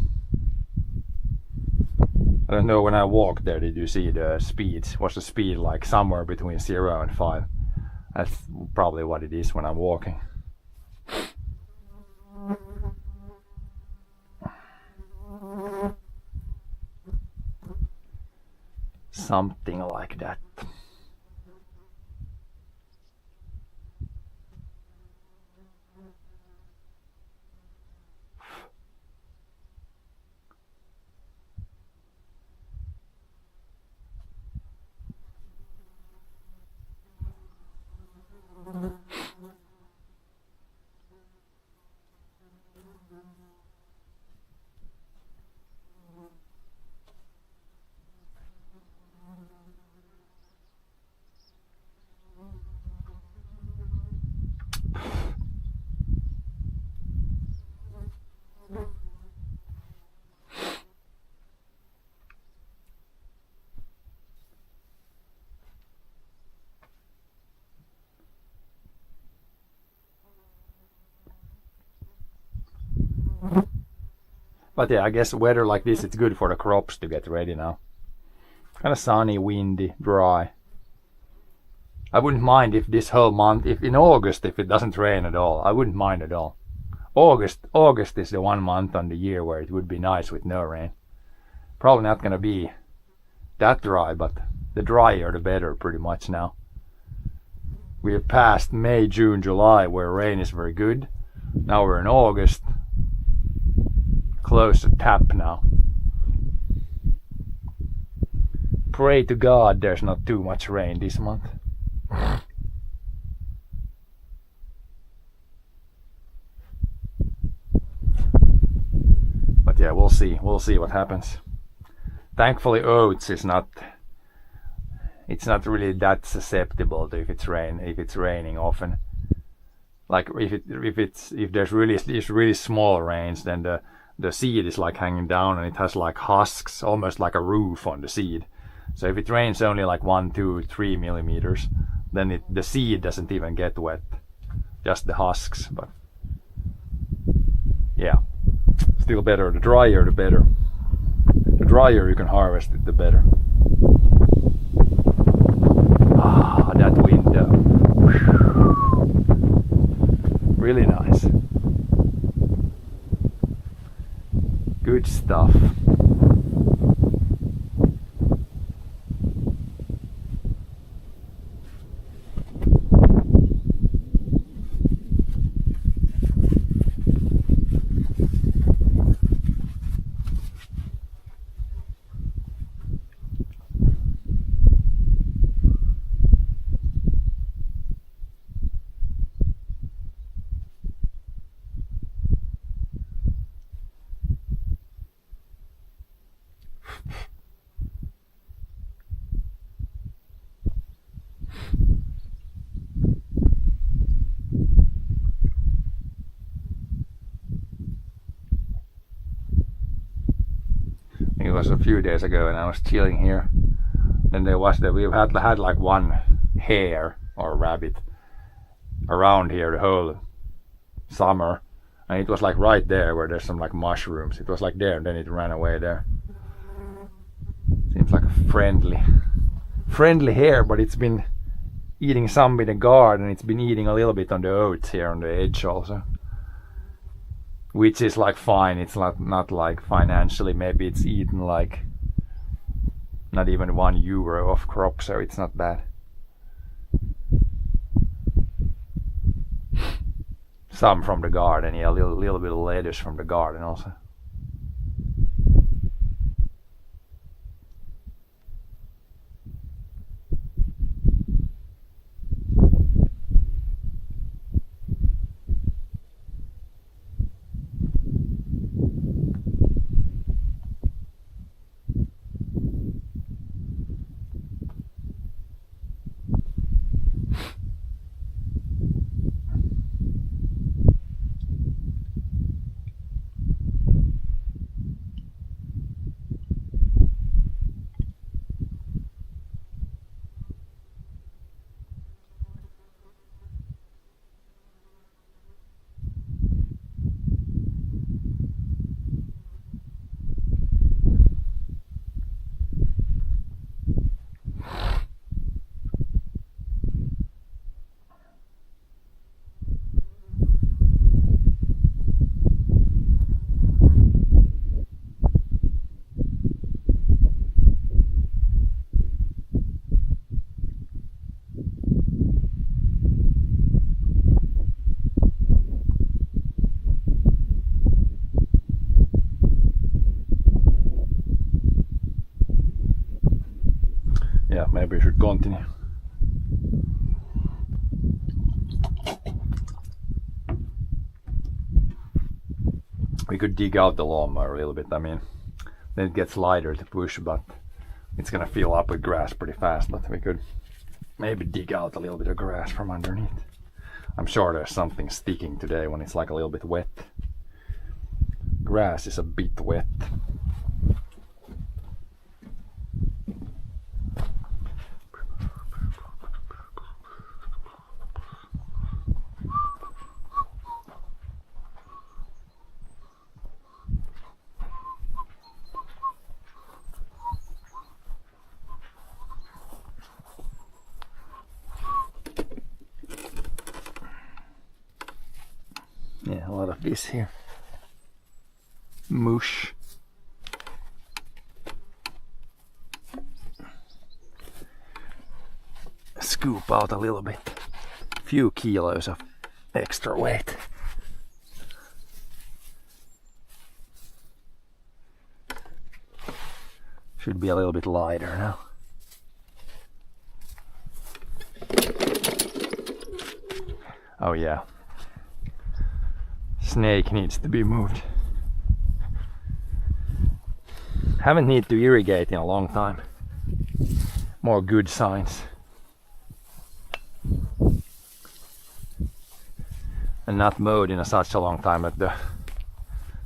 I don't know, when I walked there, did you see the speed? Was the speed like somewhere between 0 and 5? That's probably what it is when I'm walking. Something like that. But yeah, I guess weather like this, it's good for the crops to get ready now. Kind of sunny, windy, dry. I wouldn't mind if this whole month, if in August, if it doesn't rain at all, I wouldn't mind at all. August is the one month on the year where it would be nice with no rain. Probably not gonna be that dry, but the drier the better pretty much now. We have passed May, June, July where rain is very good. Now we're in August. Close to tap now. Pray to God there's not too much rain this month. But yeah, we'll see what happens. Thankfully oats is not, it's not really that susceptible to if it's raining often. Like if there's really small rains, then the seed is like hanging down and it has like husks, almost like a roof on the seed. So if it rains only like 1, 2, 3 millimeters, then the seed doesn't even get wet, just the husks. But yeah, still better. The drier the better. The drier you can harvest it, the better. Ah, that window. Really nice. Good stuff. It was a few days ago and I was chilling here. Then there was we've had like one hare or rabbit around here the whole summer, and it was like right there where there's some like mushrooms. It was like there and then it ran away there. Seems like a friendly hare, but it's been eating some in the garden. It's been eating a little bit on the oats here on the edge also, which is like fine. It's not like financially, maybe it's eaten like not even €1 off crop, so it's not bad. Some from the garden, yeah, a little bit of lettuce from the garden also. Yeah, maybe we should continue. We could dig out the lawnmower a little bit. I mean, then it gets lighter to push, but it's gonna fill up with grass pretty fast. But we could maybe dig out a little bit of grass from underneath. I'm sure there's something sticking today when it's like a little bit wet. Grass is a bit wet. a lot of this here. Mush. Scoop out a little bit. Few kilos of extra weight. Should be a little bit lighter now. Oh yeah. Snake needs to be moved. Haven't need to irrigate in a long time. More good signs. And not mowed in such a long time that the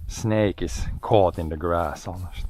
snake is caught in the grass almost.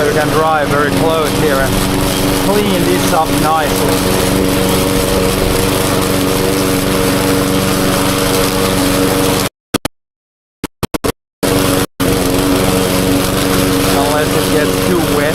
We can drive very close here and clean this up nicely. Unless it gets too wet.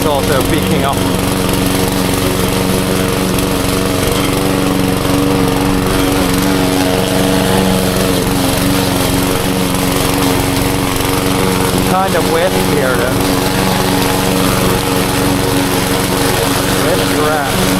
is also picking up. Kind of wet here then. Wet grass.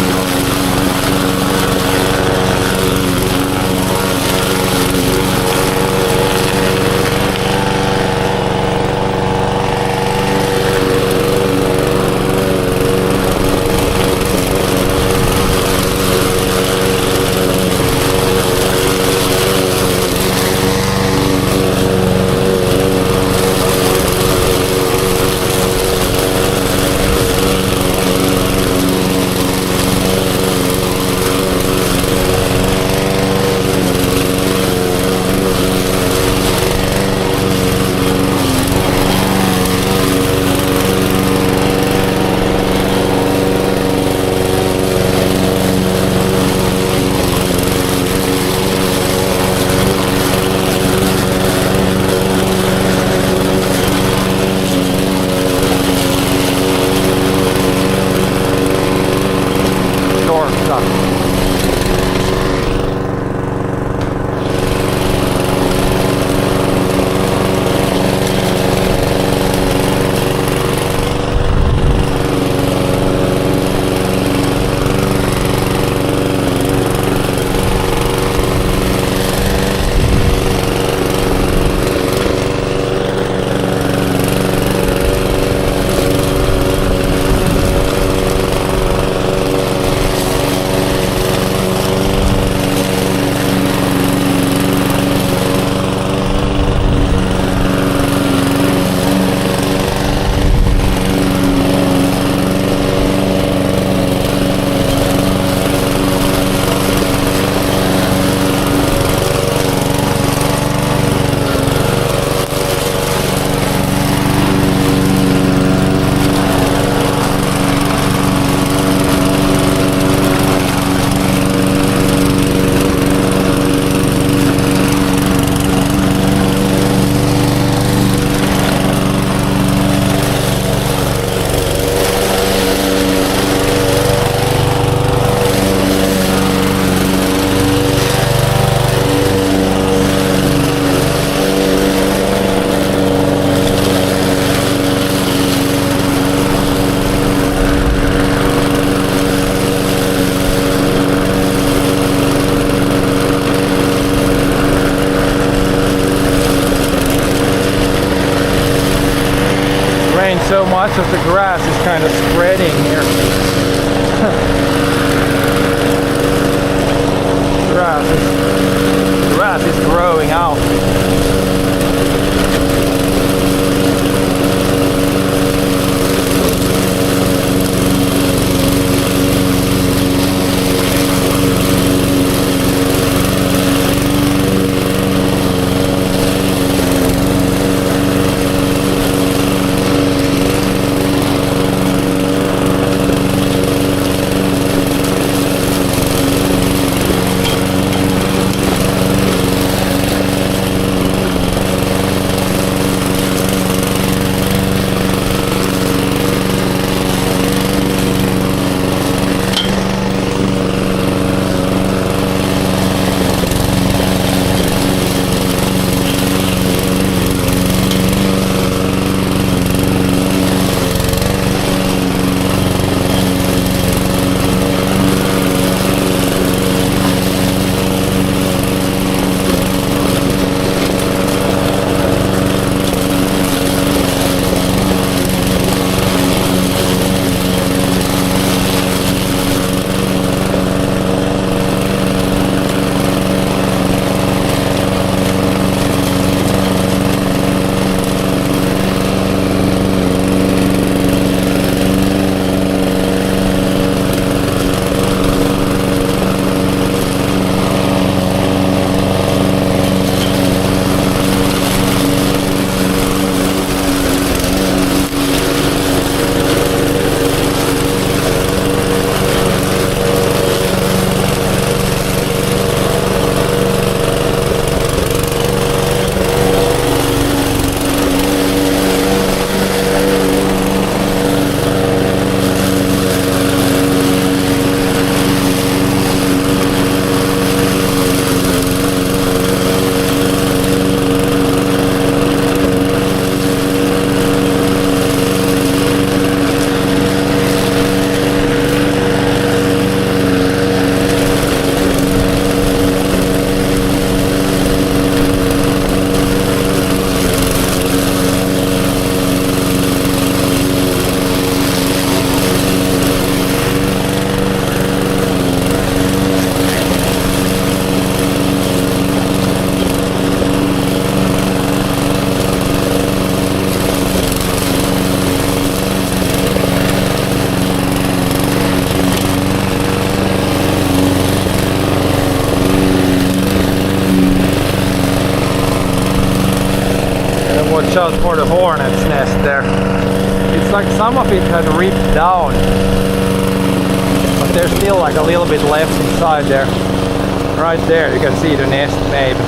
So much of the grass is kind of spreading here. Grass is growing out. watch out for the hornet's nest there. It's like some of it had ripped down, but there's still like a little bit left inside there. Right there you can see the nest maybe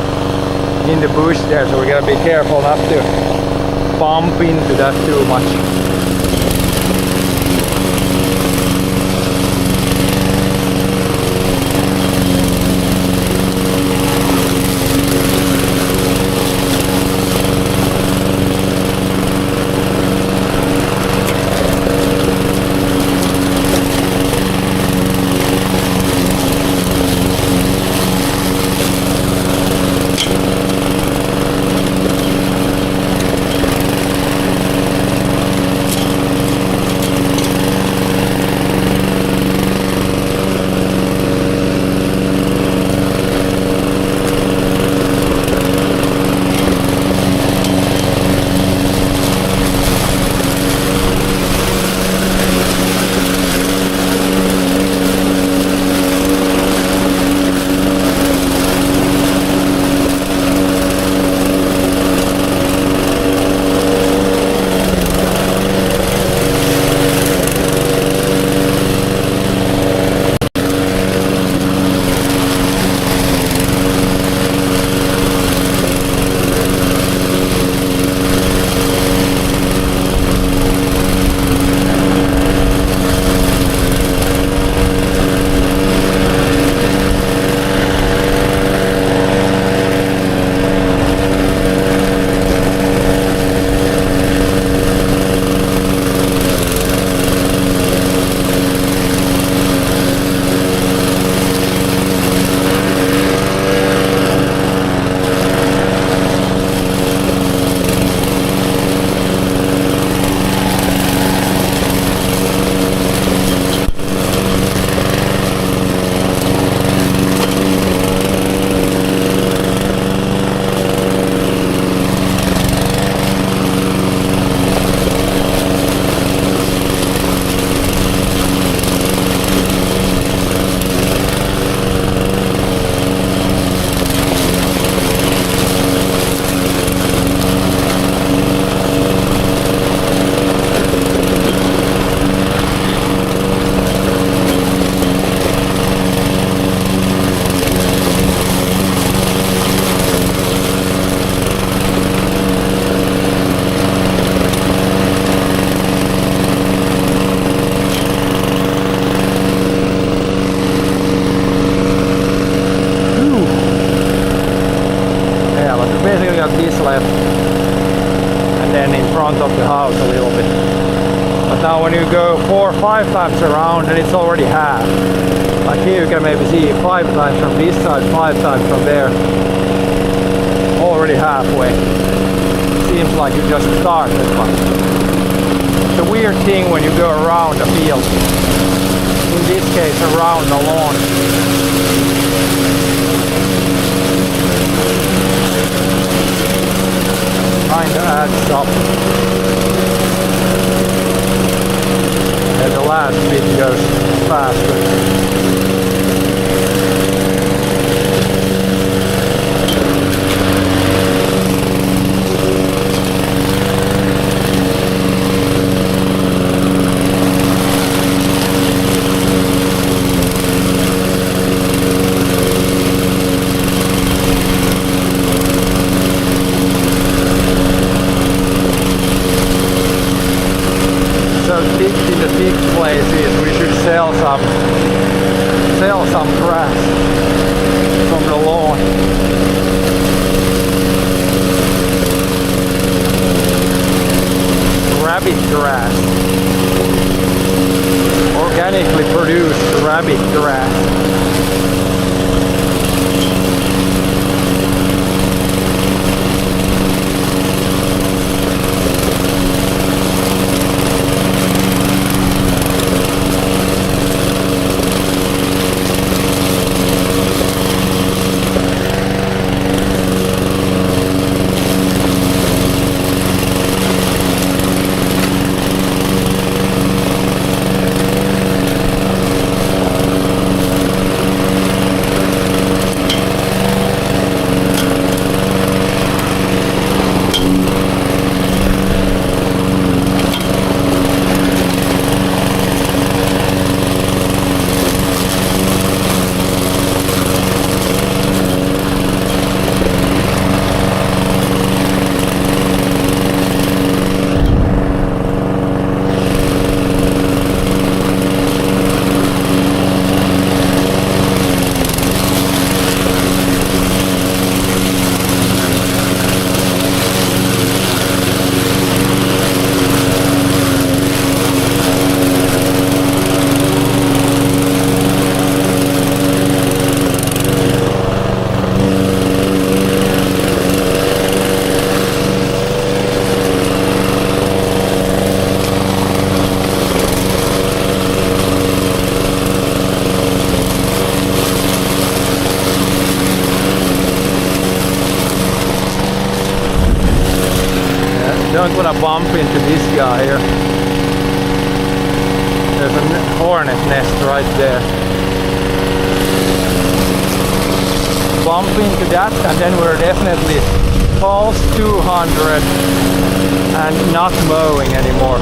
in the bush there, so we gotta be careful not to bump into that too much. Now when you go 4 or 5 times around, and it's already half. Like here you can maybe see 5 times from this side, 5 times from there. Already halfway. Seems like you just started, but it's a weird thing when you go around a field. In this case around the lawn. Kinda adds up. And the last bit goes faster. In the big places we should sell some grass from the lawn. Rabbit grass. Organically produced rabbit grass. wanna bump into this guy here. There's a hornet nest right there. Bump into that and then we're definitely past 200 and not mowing anymore.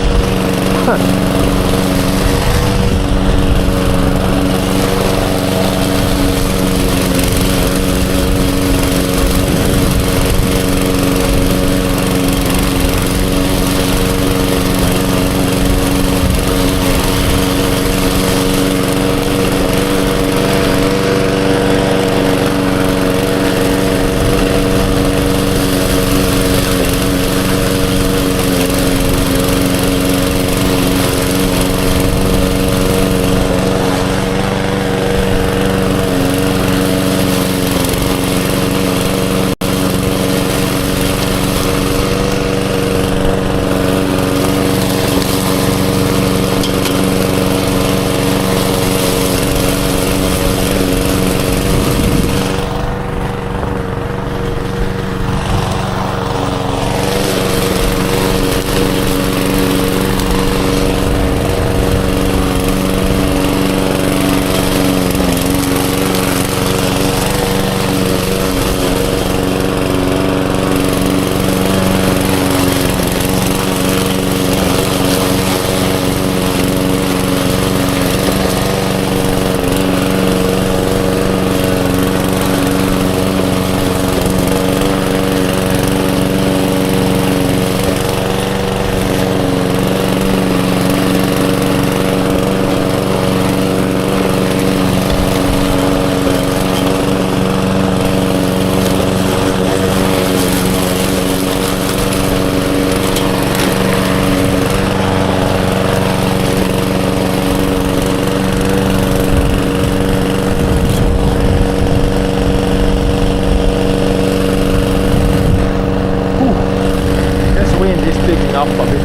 Up a bit.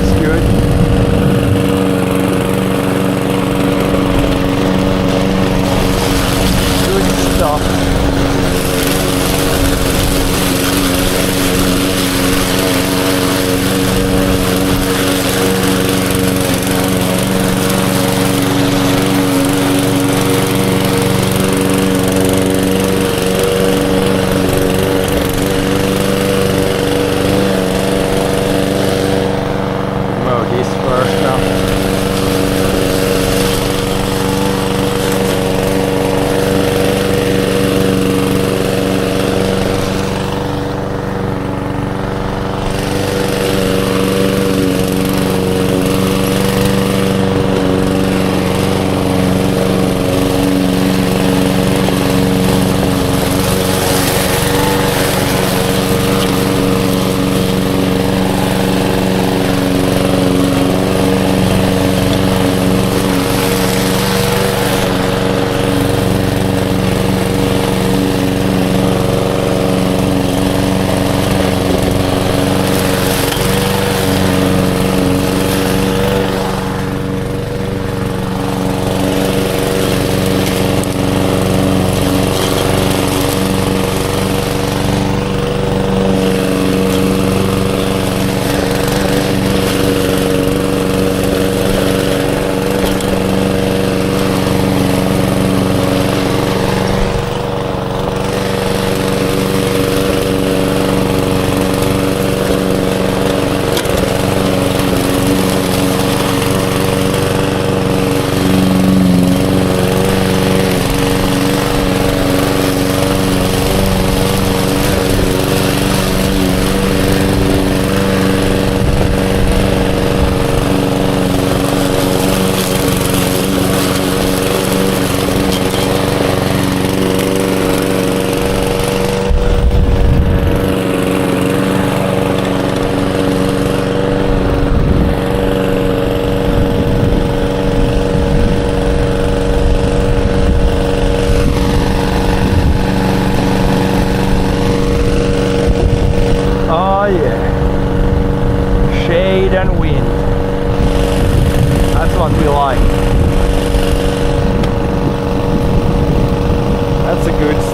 It's good. Good stuff.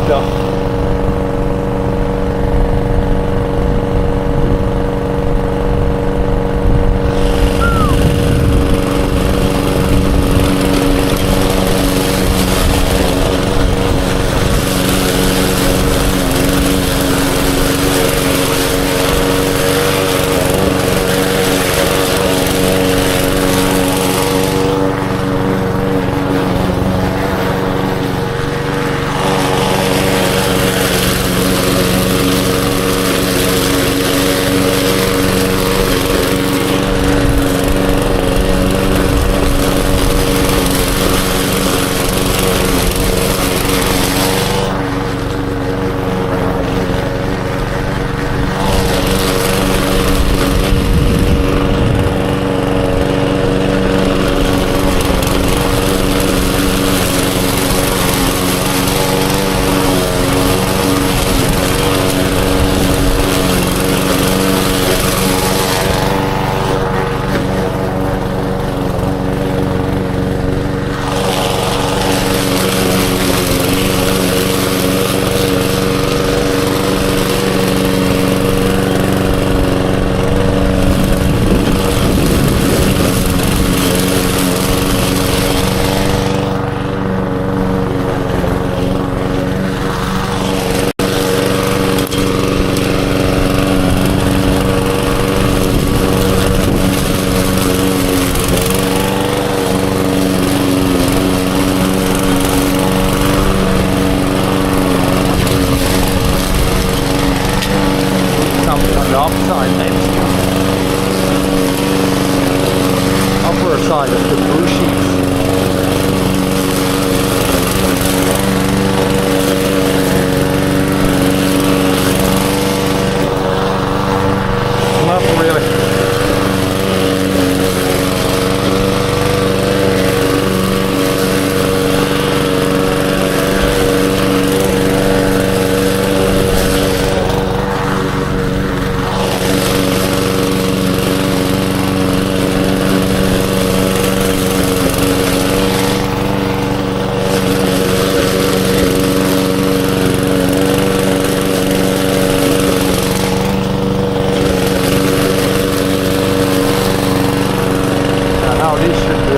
stuff.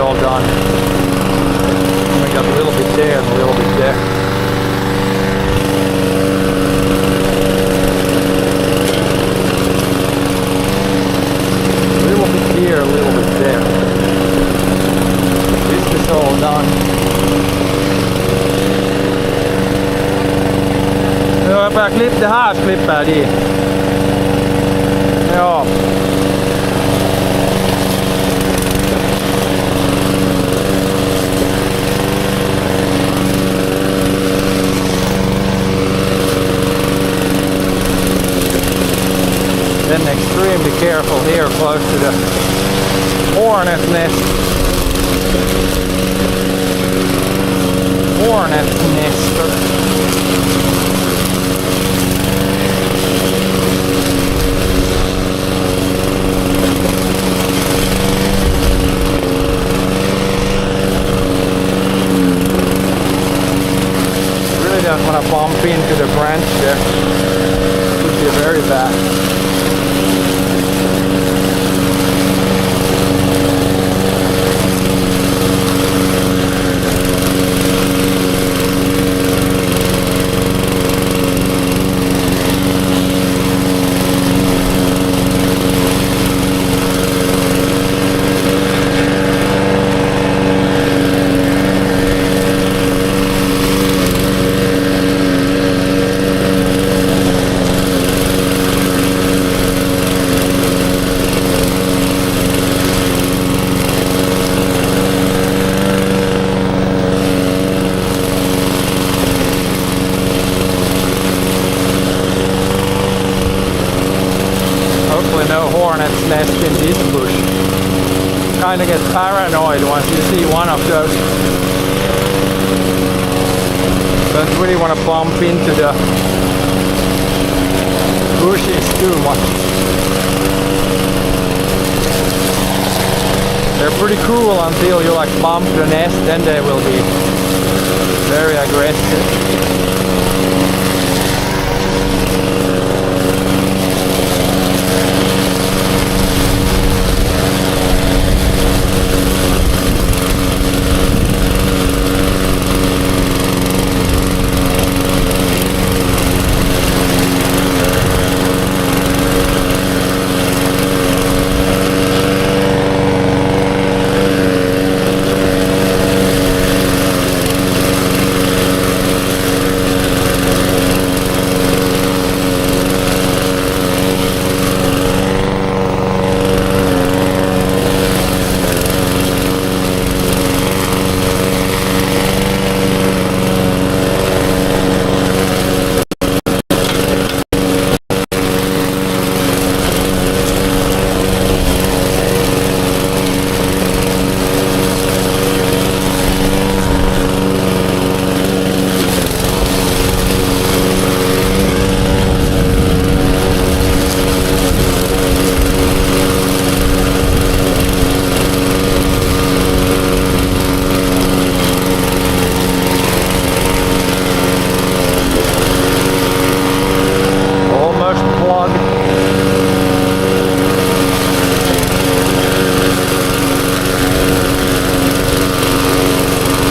all done. We got a little bit there and a little bit there. A little bit here, a little bit there. This is all done. Jag börjar klippa det här, klipper jag dit. Ja. Then extremely careful here close to the hornet nest. Hornet nester. Really don't want to bump into the branch there. It would be very bad. No hornet's nest in this bush. Kind of get paranoid once you see one of those. Don't really want to bump into the bushes too much. They're pretty cool until you like bump the nest, then they will be very aggressive.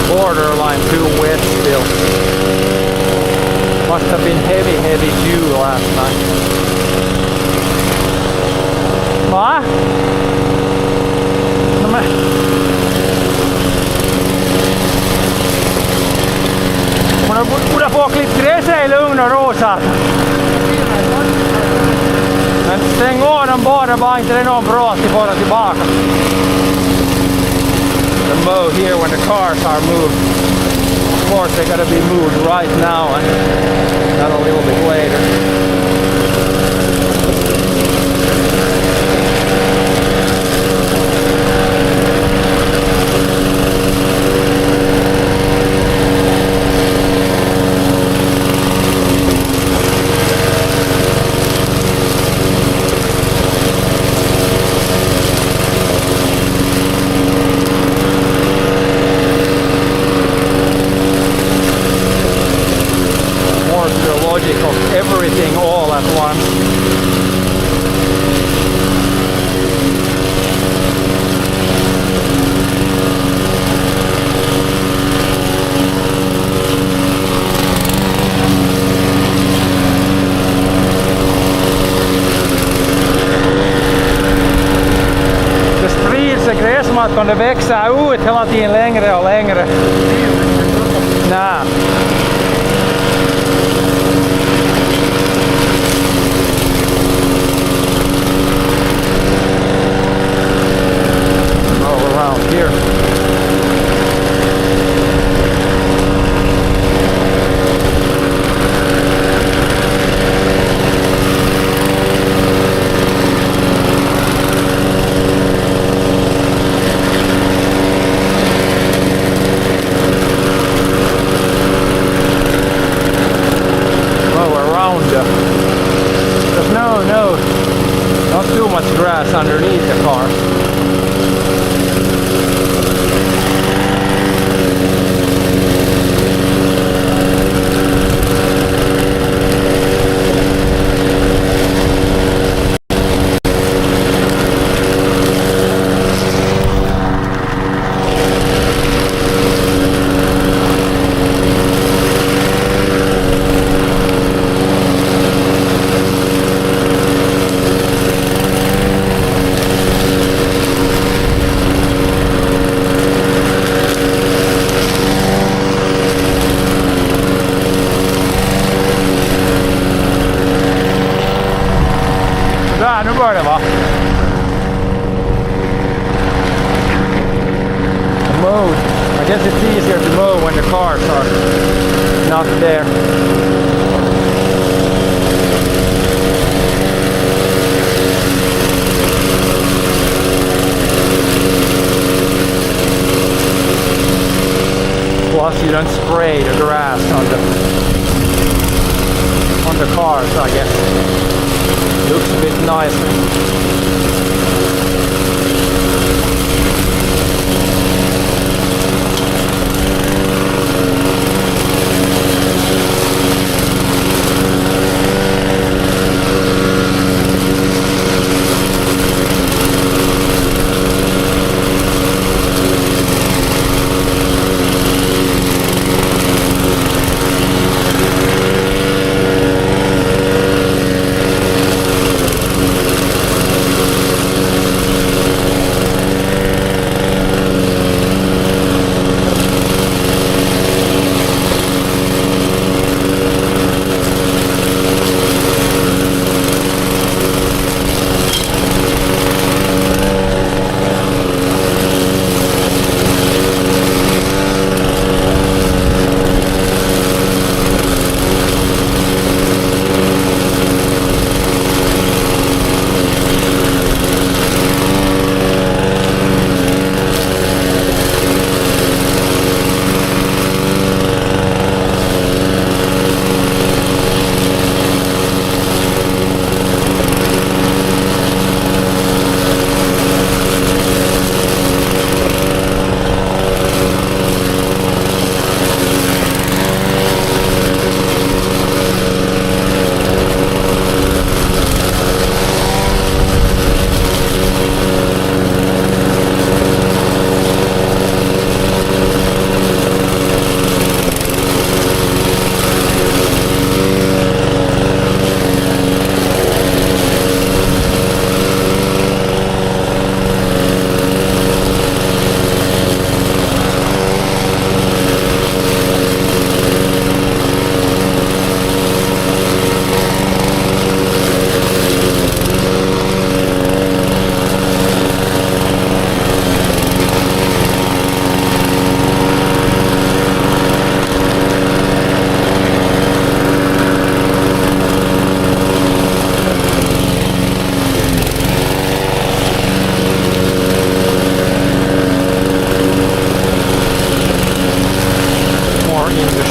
Borderline too wet still. Must have been heavy dew last night. Va? No men. Man borde få klippt gräset i lugn och ro så. Men stäng av dem bara inte det är någon bra att vara tillbaka. The mow here when the cars are moved. Of course they gotta be moved right now and not a little bit later. Everything eftersom det växer ut hela tiden längre och längre. Nej. All around here. Not too much grass underneath the car. Där, nu börjar det va? Mode. I guess it's easier to mow when the cars are not there. Plus you don't spray the grass on the cars, I guess. Looks a bit nicer.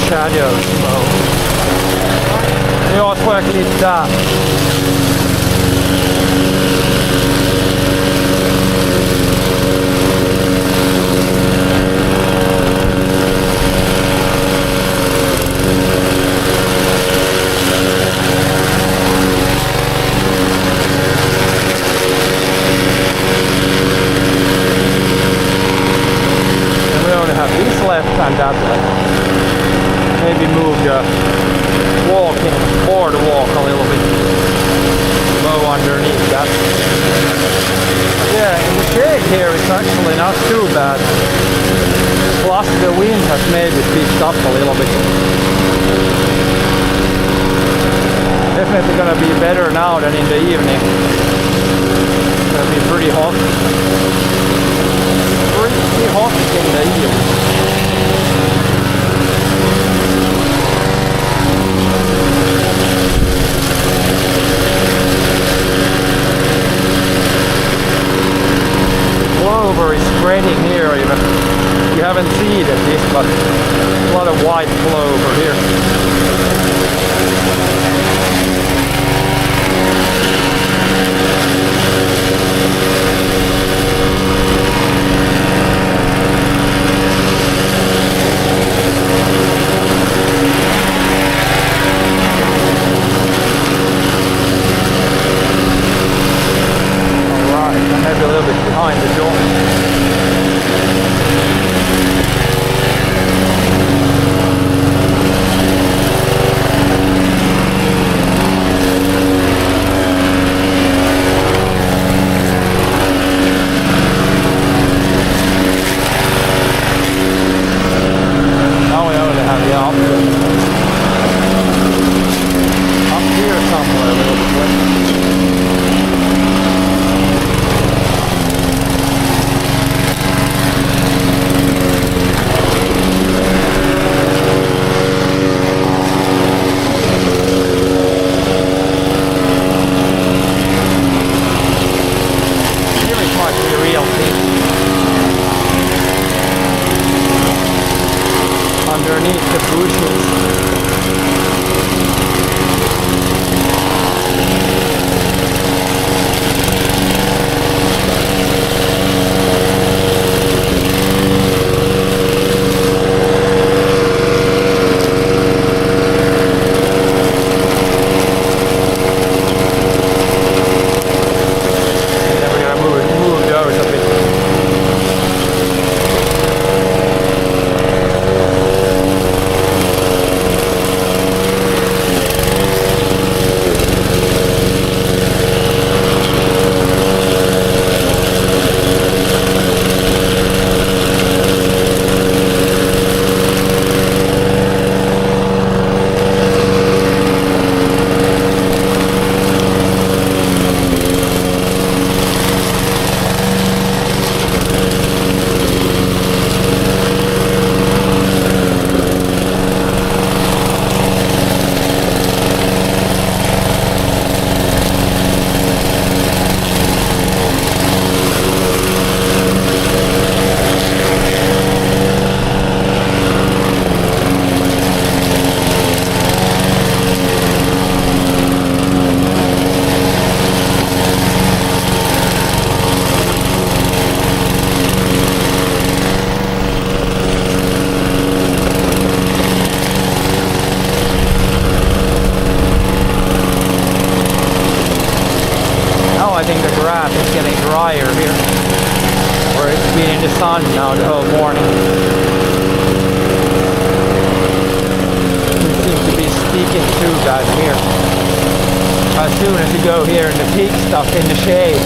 Shadows mode. Ja, spök lite där. And we only have this left and that left. Maybe move the boardwalk a little bit low underneath that. Yeah, shade here is actually not too bad. Plus the wind has maybe picked up a little bit. Definitely gonna be better now than in the evening. It's gonna be pretty hot. Pretty hot in the evening. Clover is spreading here even. You haven't seen this, but a lot of white clover here. Maybe a little bit behind the door. Now we only have the option. Up here somewhere a little bit left. Underneath the bushes. And then we're gonna move those a bit. I think the grass is getting drier here, or it's been in the sun now the whole morning. It seems to be sticking to that here. As soon as you go here in the peak stuff in the shade,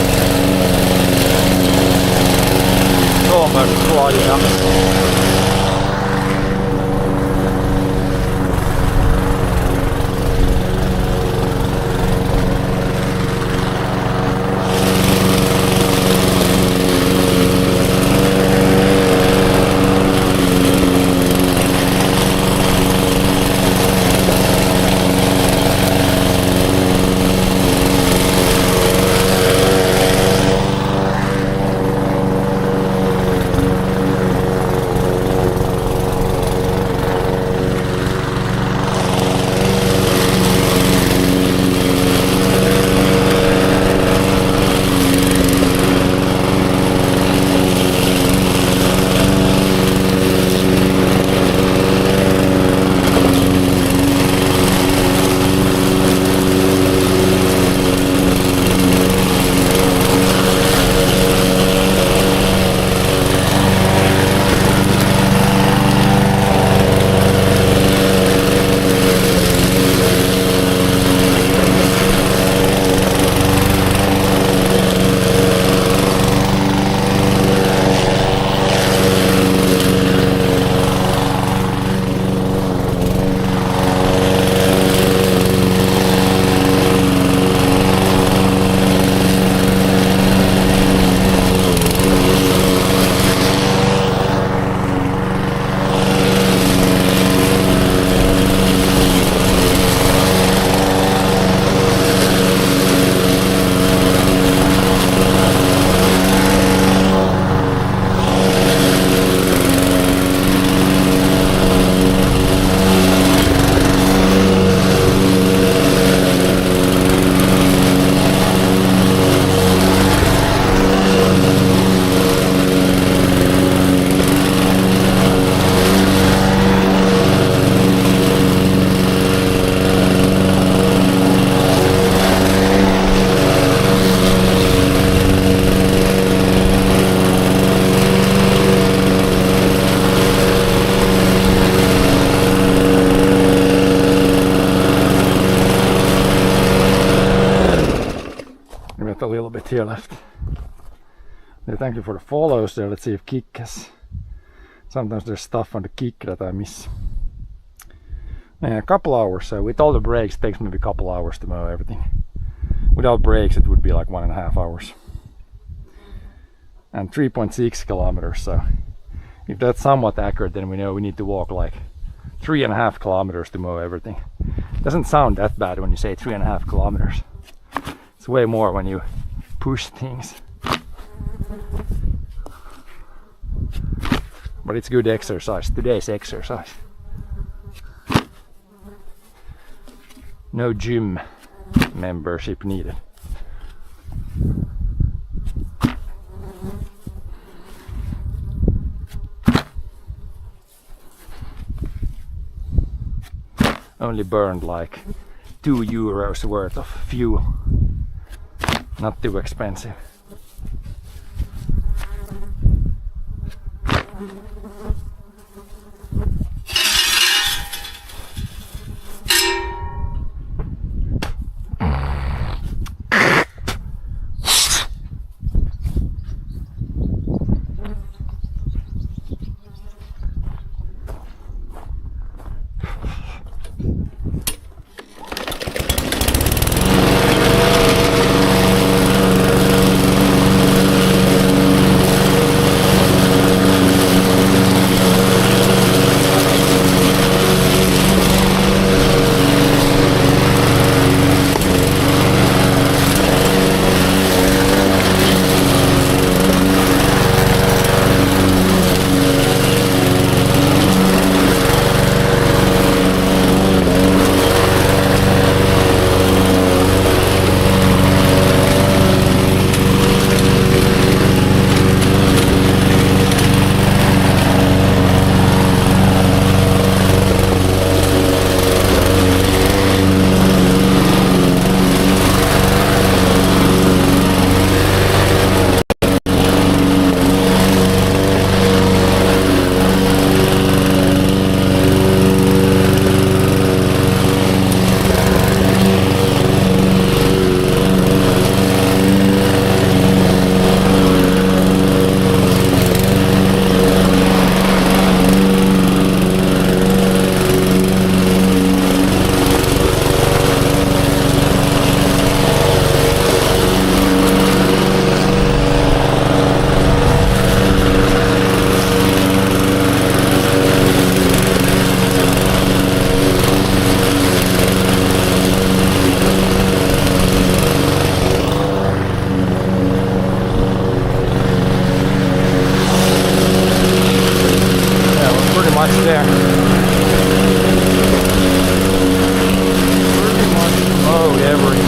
it's almost flooding up. bit here left. Thank you for the follows there. Let's see if Kik has. Sometimes there's stuff on the Kik that I miss. Yeah, a couple hours. So with all the breaks, it takes maybe a couple hours to mow everything. Without breaks, it would be like 1.5 hours. And 3.6 kilometers. So if that's somewhat accurate, then we know we need to walk like 3.5 kilometers to mow everything. Doesn't sound that bad when you say 3.5 kilometers. It's way more when you push things. But it's good exercise, today's exercise. No gym membership needed. Only burned like €2 worth of fuel. Not too expensive. There. Pretty much mowed everything.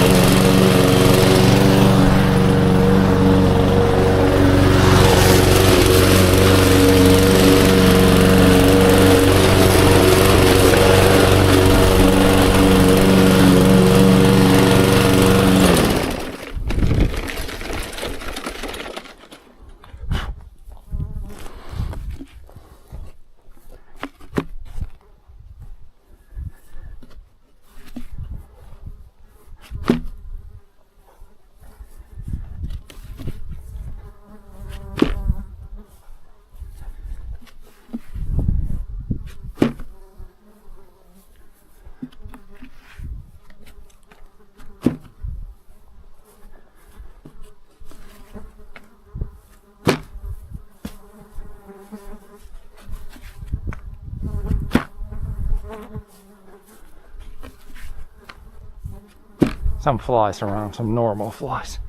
Some flies around, some normal flies.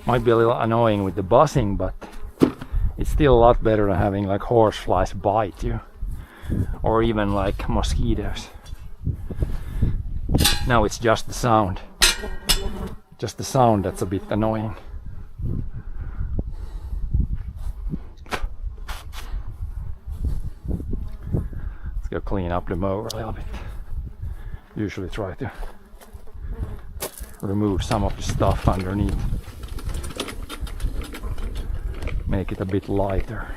Might be a little annoying with the buzzing, but it's still a lot better than having like horse flies bite you, or even like mosquitoes. Now it's just the sound. Just the sound that's a bit annoying. Let's go clean up the mower a little bit. Usually try to remove some of the stuff underneath. Make it a bit lighter.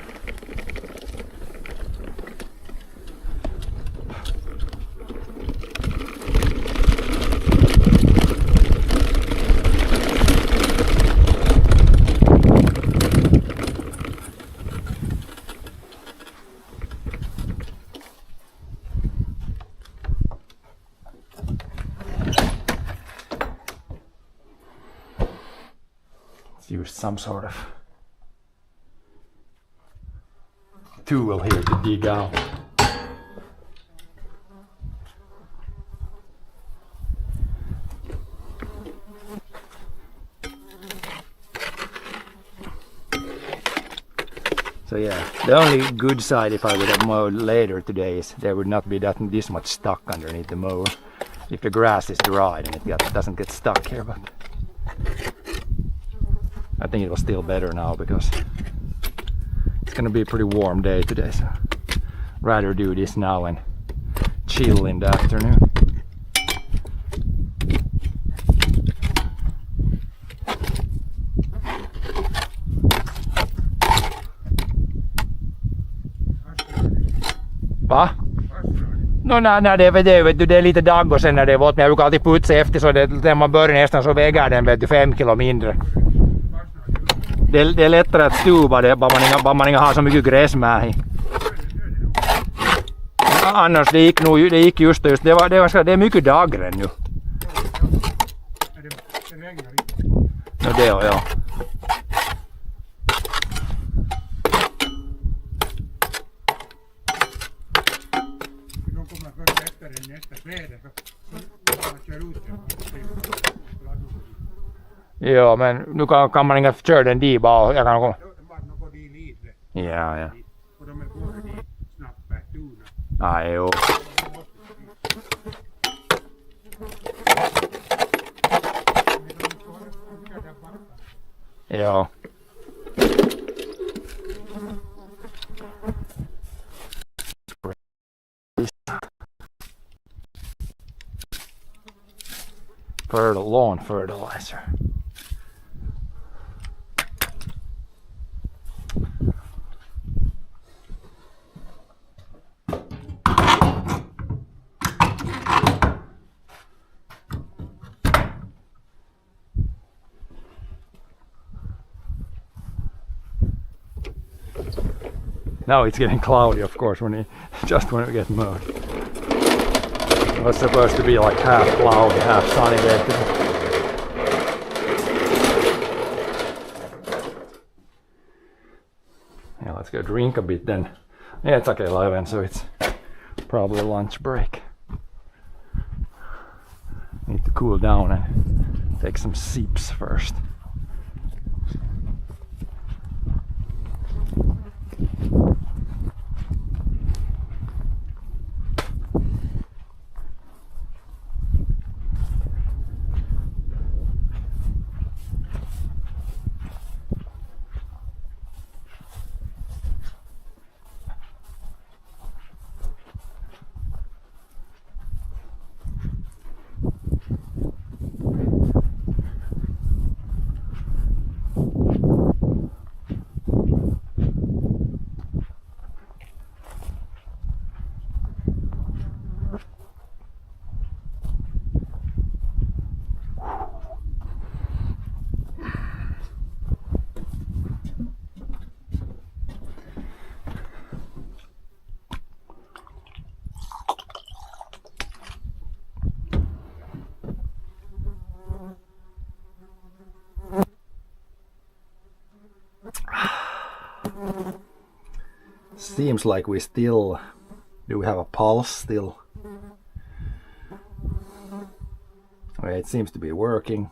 Let's use some sort of tool here to dig out. So yeah, the only good side if I would have mowed later today is there would not be this much stuck underneath the mower. If the grass is dry and it doesn't get stuck here, but I think it was still better now because it's gonna be a pretty warm day today, so rather do this now and chill in the afternoon. Va? No när det vet du, det är lite dag och sen när det är vått, men jag brukar alltid putsa efter så det, när man börjar nästan så väger den vet du 5 kilo mindre. Det är lättare att stuva det bara man inte har så mycket gräs med i. Annars det gick just det är mycket dagren nu. No, det ja. Ja, men nu kan man inte köra den dit bara. Jag kan komma. Ja. Ja, jo. Ja. Lawn fertilizer. Now it's getting cloudy, of course, when we get mowed. It was supposed to be like half cloudy, half sunny there today. Yeah, let's go drink a bit then. Yeah, it's like 11, so it's probably lunch break. Need to cool down and take some sips first. Seems like we still do we have a pulse still. Okay, it seems to be working.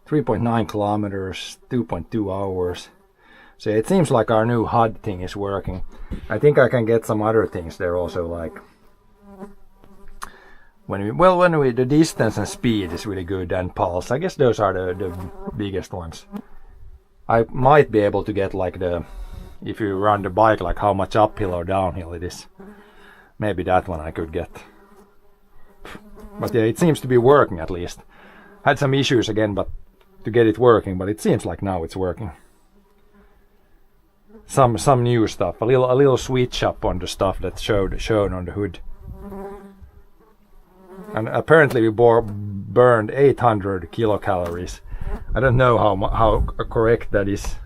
3.9 kilometers, 2.2 hours. So it seems like our new HUD thing is working. I think I can get some other things there also, like the distance and speed is really good, and pulse. I guess those are the biggest ones. I might be able to get like if you run the bike, like how much uphill or downhill it is. Maybe that one I could get. But yeah, it seems to be working at least. Had some issues again, but to get it working, but it seems like now it's working. Some new stuff, a little switch up on the stuff that's shown on the hood. And apparently we burned 800 kilocalories. I don't know how correct that is.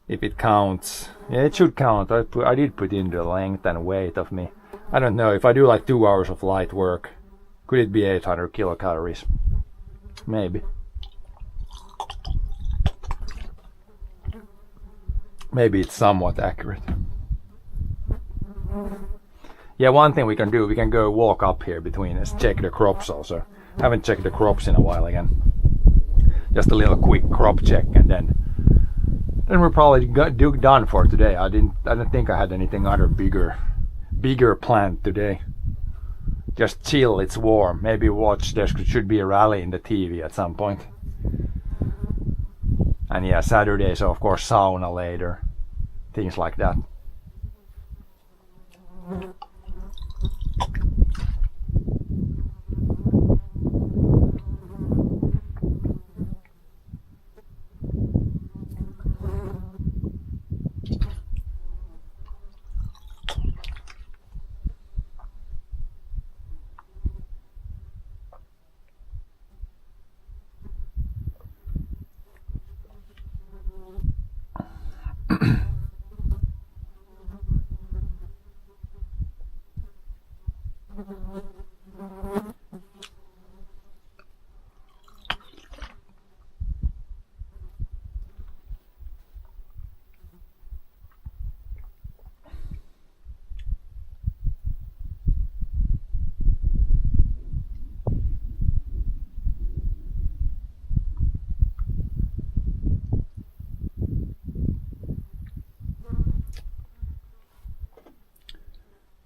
If it counts. Yeah, it should count. I did put in the length and weight of me. I don't know, if I do like 2 hours of light work, could it be 800 kilocalories? Maybe. maybe it's somewhat accurate. Yeah, one thing we can do, we can go walk up here between us, check the crops also. Haven't checked the crops in a while again. Just a little quick crop check, and then we're probably done for today. I didn't think I had anything other bigger planned today. Just chill, it's warm. Maybe watch, there should be a rally in the TV at some point. And yeah, Saturday, so of course sauna later. Things like that.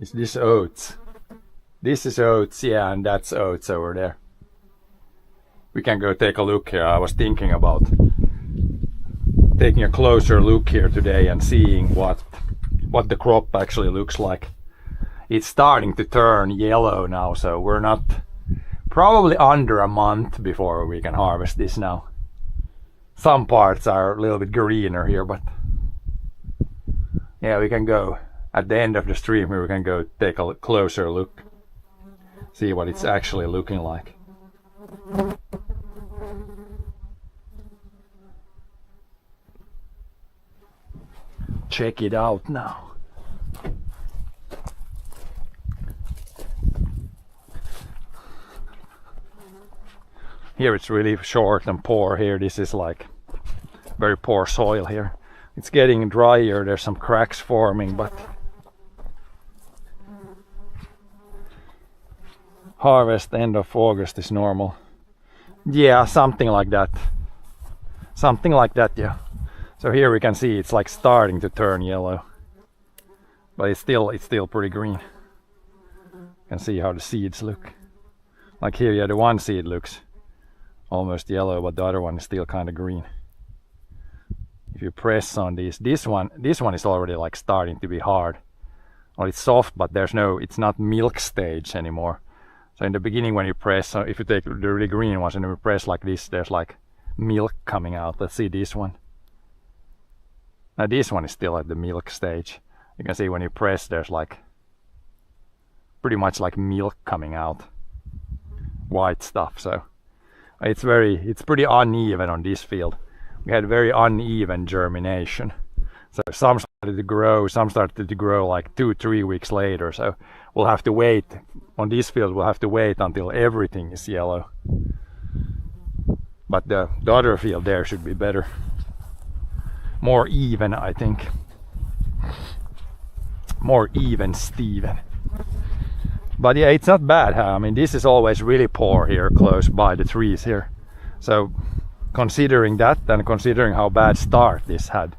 Is this oats? This is oats, yeah, and that's oats over there. We can go take a look here. I was thinking about taking a closer look here today and seeing what the crop actually looks like. It's starting to turn yellow now, so we're not probably under a month before we can harvest this now. Some parts are a little bit greener here, but yeah, we can go at the end of the stream here. We can go take a closer look, see what it's actually looking like. Check it out now. Here it's really short and poor here. This is like very poor soil here. It's getting drier, there's some cracks forming, but harvest end of August is normal. Yeah, something like that. Something like that, yeah. So here we can see it's like starting to turn yellow, but it's still pretty green. You can see how the seeds look. Like here, yeah, the one seed looks almost yellow, but the other one is still kind of green. If you press on this one is already like starting to be hard. Well, it's soft, but it's not milk stage anymore. So in the beginning when you press, so if you take the really green ones and you press like this, there's like milk coming out. Let's see this one. Now this one is still at the milk stage. You can see when you press, there's like pretty much like milk coming out, white stuff. So it's pretty uneven on this field. We had very uneven germination. So some started to grow, some started to grow like 2-3 weeks later. So we'll have to wait on this field. We'll have to wait until everything is yellow. But the other field there should be better, more even, I think. More even, Steven. But yeah, it's not bad. I mean, this is always really poor here close by the trees here. So considering that and considering how bad start this had,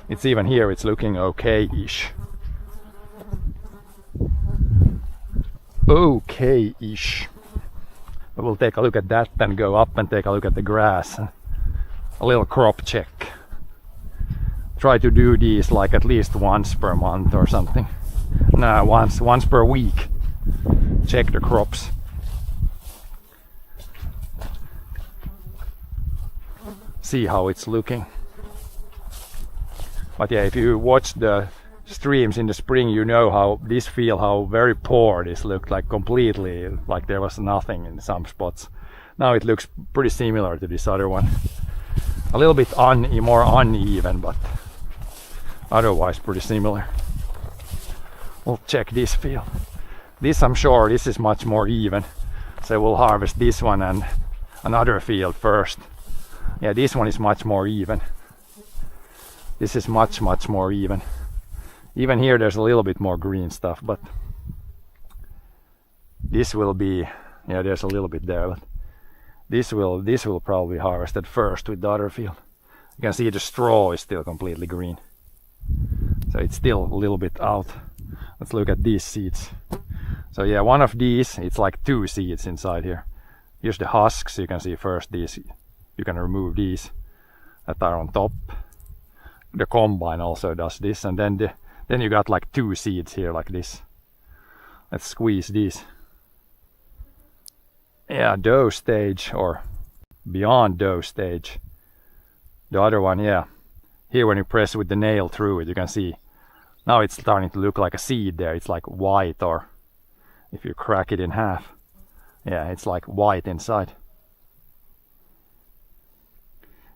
it's even here, it's looking okay-ish. Okay-ish. But we'll take a look at that and go up and take a look at the grass. A little crop check. Try to do these like at least once per month or something. No, once per week. Check the crops. See how it's looking. But yeah, if you watch the streams in the spring, you know how this field, how very poor this looked, like completely, like there was nothing in some spots. Now it looks pretty similar to this other one. A little bit more uneven, but otherwise pretty similar. We'll check this field. This, I'm sure, this is much more even. So we'll harvest this one and another field first. Yeah, this one is much more even. This is much more even. Even here there's a little bit more green stuff, but this will be, yeah, there's a little bit there, but this will probably be harvested first with the other field. You can see the straw is still completely green. So it's still a little bit out. Let's look at these seeds. So yeah, one of these, it's like 2 seeds inside here. Here's the husks. You can see first these, you can remove these that are on top. The combine also does this, and then you got like 2 seeds here like this. Let's squeeze these. Yeah, dough stage or beyond dough stage. The other one, yeah. Here when you press with the nail through it, you can see now it's starting to look like a seed there. It's like white, or if you crack it in half, yeah, it's like white inside.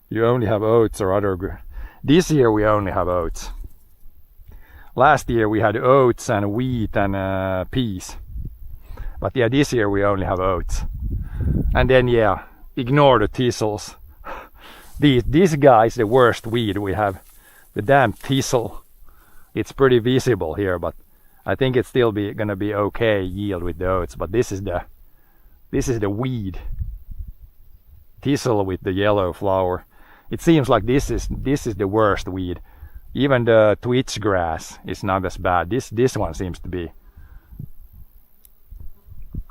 You only have oats or other. This year we only have oats. Last year we had oats and wheat and peas. But yeah, this year we only have oats. And then yeah, ignore the thistles. This guy is the worst weed we have. The damn thistle. It's pretty visible here, but I think it's still gonna be okay yield with the oats. But this is the weed. Thistle with the yellow flower. It seems like this is the worst weed. Even the twitch grass is not as bad. This one seems to be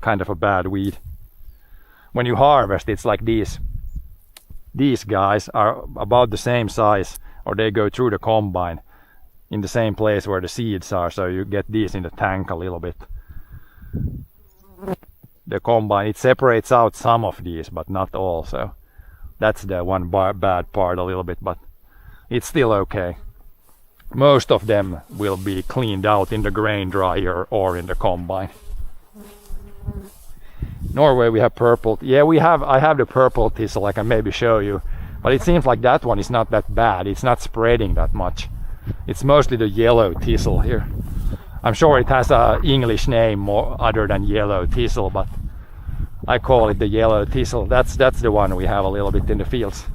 kind of a bad weed. When you harvest, it's like these guys are about the same size, or they go through the combine in the same place where the seeds are, so you get these in the tank a little bit. The combine, it separates out some of these, but not all, so that's the one bad part a little bit, but it's still okay. Most of them will be cleaned out in the grain dryer or in the combine. Norway we have purple. Yeah, I have the purple thistle, I can maybe show you. But it seems like that one is not that bad. It's not spreading that much. It's mostly the yellow thistle here. I'm sure it has a English name more other than yellow thistle, but I call it the yellow thistle. That's the one we have a little bit in the fields.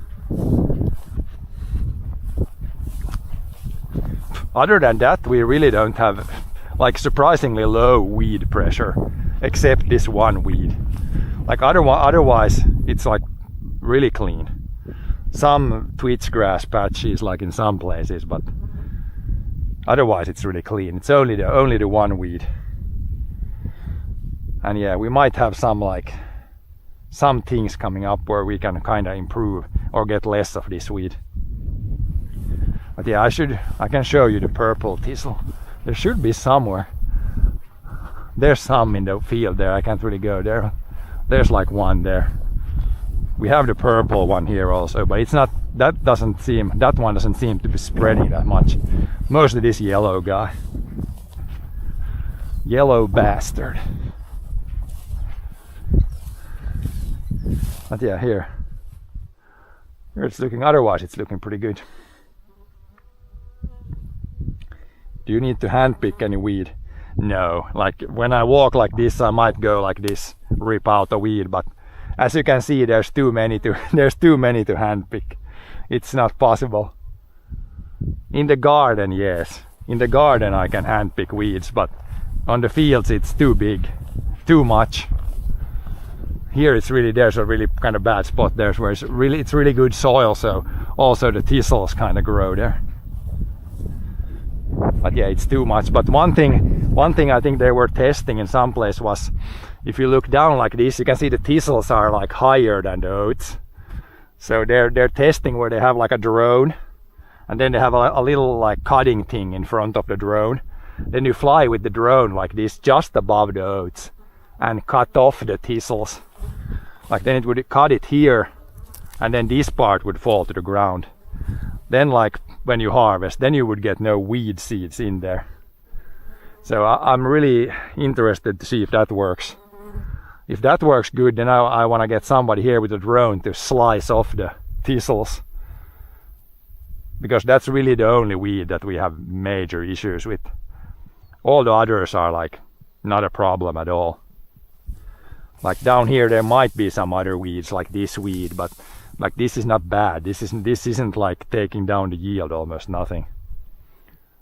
Other than that, we really don't have like surprisingly low weed pressure, except this one weed. Like otherwise, it's like really clean. Some twitch grass patches, like in some places, but otherwise it's really clean. It's only the one weed. And yeah, we might have some things coming up where we can kind of improve or get less of this weed. But yeah, I can show you the purple thistle. There should be somewhere. There's some in the field there. I can't really go there. There's like one there. We have the purple one here also, but it's not. That one doesn't seem to be spreading that much. Mostly this yellow guy. Yellow bastard. But yeah, here it's looking. Otherwise, it's looking pretty good. Do you need to handpick any weed? No, like when I walk like this, I might go like this, rip out a weed, but as you can see, there's too many to handpick. It's not possible. In the garden, yes. In the garden I can handpick weeds, but on the fields it's too big, too much. Here there's a really kind of bad spot there where it's really good soil, so also the thistles kind of grow there. But yeah, it's too much. But one thing I think they were testing in some place was, if you look down like this, you can see the thistles are like higher than the oats. So they're testing where they have like a drone, and then they have a little like cutting thing in front of the drone. Then you fly with the drone like this just above the oats and cut off the thistles. Like then it would cut it here, and then this part would fall to the ground. Then like when you harvest, then you would get no weed seeds in there. So I'm really interested to see if that works. If that works good, then I want to get somebody here with a drone to slice off the thistles. Because that's really the only weed that we have major issues with. All the others are like not a problem at all. Like down here there might be some other weeds like this weed, but Like this is not bad. This isn't like taking down the yield almost nothing.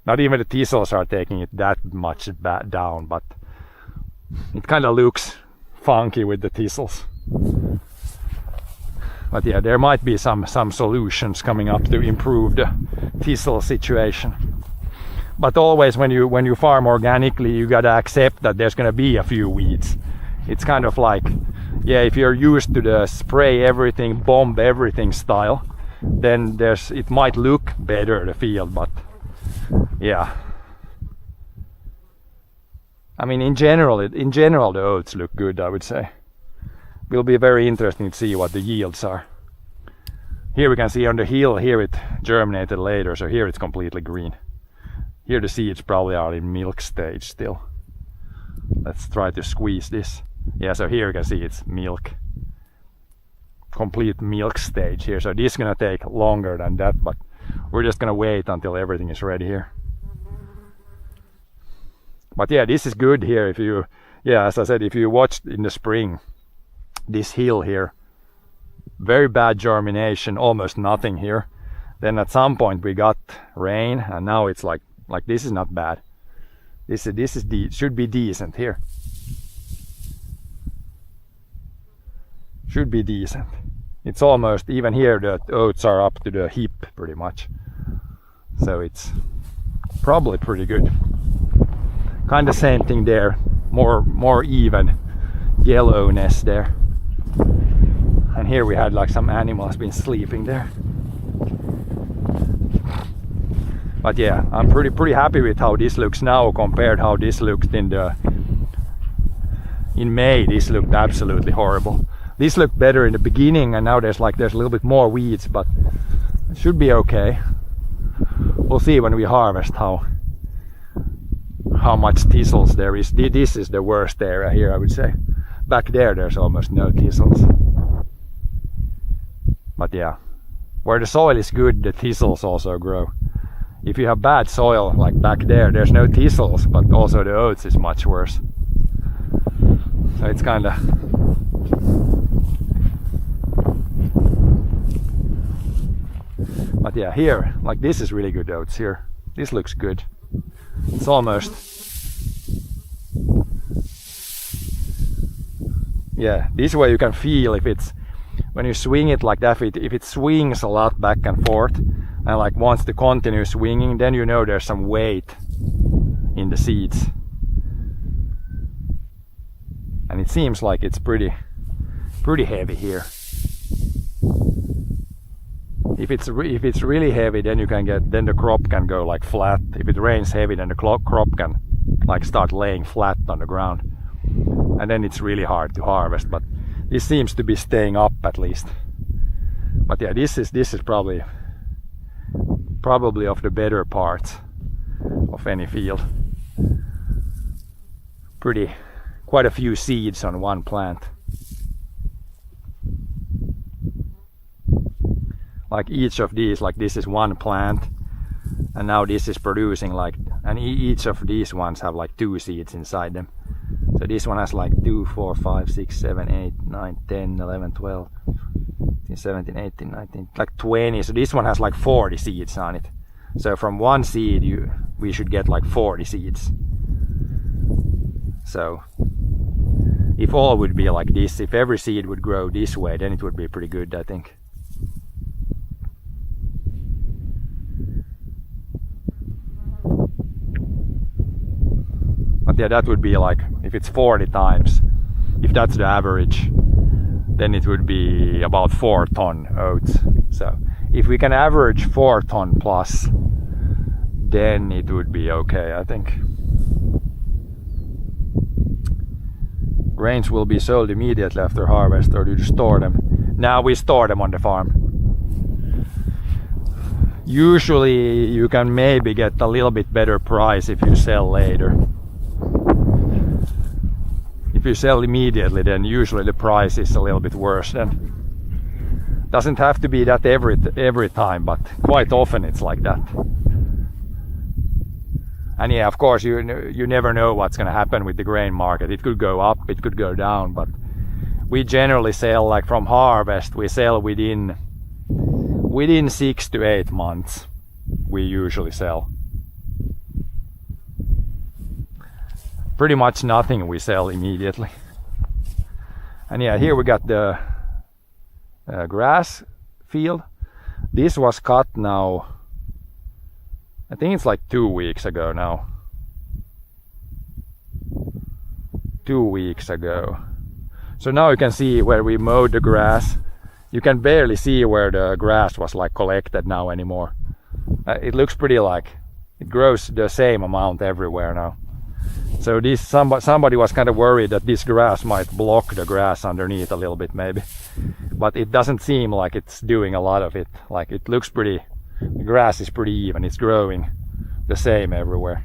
Not even the thistles are taking it that much down, but it kind of looks funky with the thistles. But yeah, there might be some solutions coming up to improve the thistle situation. But always when you farm organically, you gotta accept that there's gonna be a few weeds. It's kind of like, yeah, if you're used to the spray everything, bomb everything style, then it might look better, the field, but yeah. I mean, in general the oats look good, I would say. Will be very interesting to see what the yields are. Here we can see on the hill, here it germinated later, so here it's completely green. Here the seeds probably are in milk stage still. Let's try to squeeze this. Yeah, so here you can see it's milk. Complete milk stage here, so this is gonna take longer than that, but we're just gonna wait until everything is ready here. But yeah, this is good here if you, yeah, as I said, if you watched in the spring, this hill here, very bad germination, almost nothing here. Then at some point we got rain, and now it's like this is not bad. This should be decent here. Should be decent. It's almost, even here the oats are up to the hip pretty much. So it's probably pretty good. Kind of same thing there, more even yellowness there. And here we had like some animals been sleeping there. But yeah, I'm pretty happy with how this looks now compared how this looked in May. This looked absolutely horrible. This looked better in the beginning, and now there's a little bit more weeds, but it should be okay. We'll see when we harvest how much thistles there is. This is the worst area here, I would say. Back there's almost no thistles. But yeah, where the soil is good, the thistles also grow. If you have bad soil, like back there's no thistles, but also the oats is much worse. So it's kind of... But yeah, here, like this is really good oats here. This looks good. It's almost... Yeah, this way you can feel if it's... When you swing it like that, if it swings a lot back and forth, and like wants to continue swinging, then you know there's some weight in the seeds. And it seems like it's pretty heavy here. If it's really heavy, then the crop can go like flat. If it rains heavy, then the crop can like start laying flat on the ground, and then it's really hard to harvest. But this seems to be staying up at least. But yeah, this is probably of the better parts of any field. Quite a few seeds on one plant. Like each of these, like this is one plant, and now this is producing and each of these ones have like 2 seeds inside them. So this one has like 2, 4, 5, 6, 7, 8, 9, 10, 11, 12, 15, 17, 18, 19, like 20. So this one has like 40 seeds on it. So from one seed we should get like 40 seeds. So if all would be like this, if every seed would grow this way, then it would be pretty good, I think. But yeah, that would be like, if it's 40 times, if that's the average, then it would be about 4 ton oats. So if we can average 4 ton plus, then it would be okay, I think. Grains will be sold immediately after harvest, or do you store them? Now we store them on the farm. Usually you can maybe get a little bit better price if you sell later. If you sell immediately, then usually the price is a little bit worse. Then doesn't have to be that every time, but quite often it's like that. And yeah, of course you never know what's going to happen with the grain market. It could go up, it could go down, but we generally sell, like from harvest, we sell within within 6 to 8 months we usually sell. Pretty much nothing we sell immediately. And yeah, here we got the grass field. This was cut now, I think it's like 2 weeks ago now. 2 weeks ago. So now you can see where we mowed the grass. You can barely see where the grass was like collected now anymore. It looks pretty like it grows the same amount everywhere now. So this somebody was kind of worried that this grass might block the grass underneath a little bit maybe. But it doesn't seem like it's doing a lot of it. Like it looks pretty, the grass is pretty even, it's growing the same everywhere.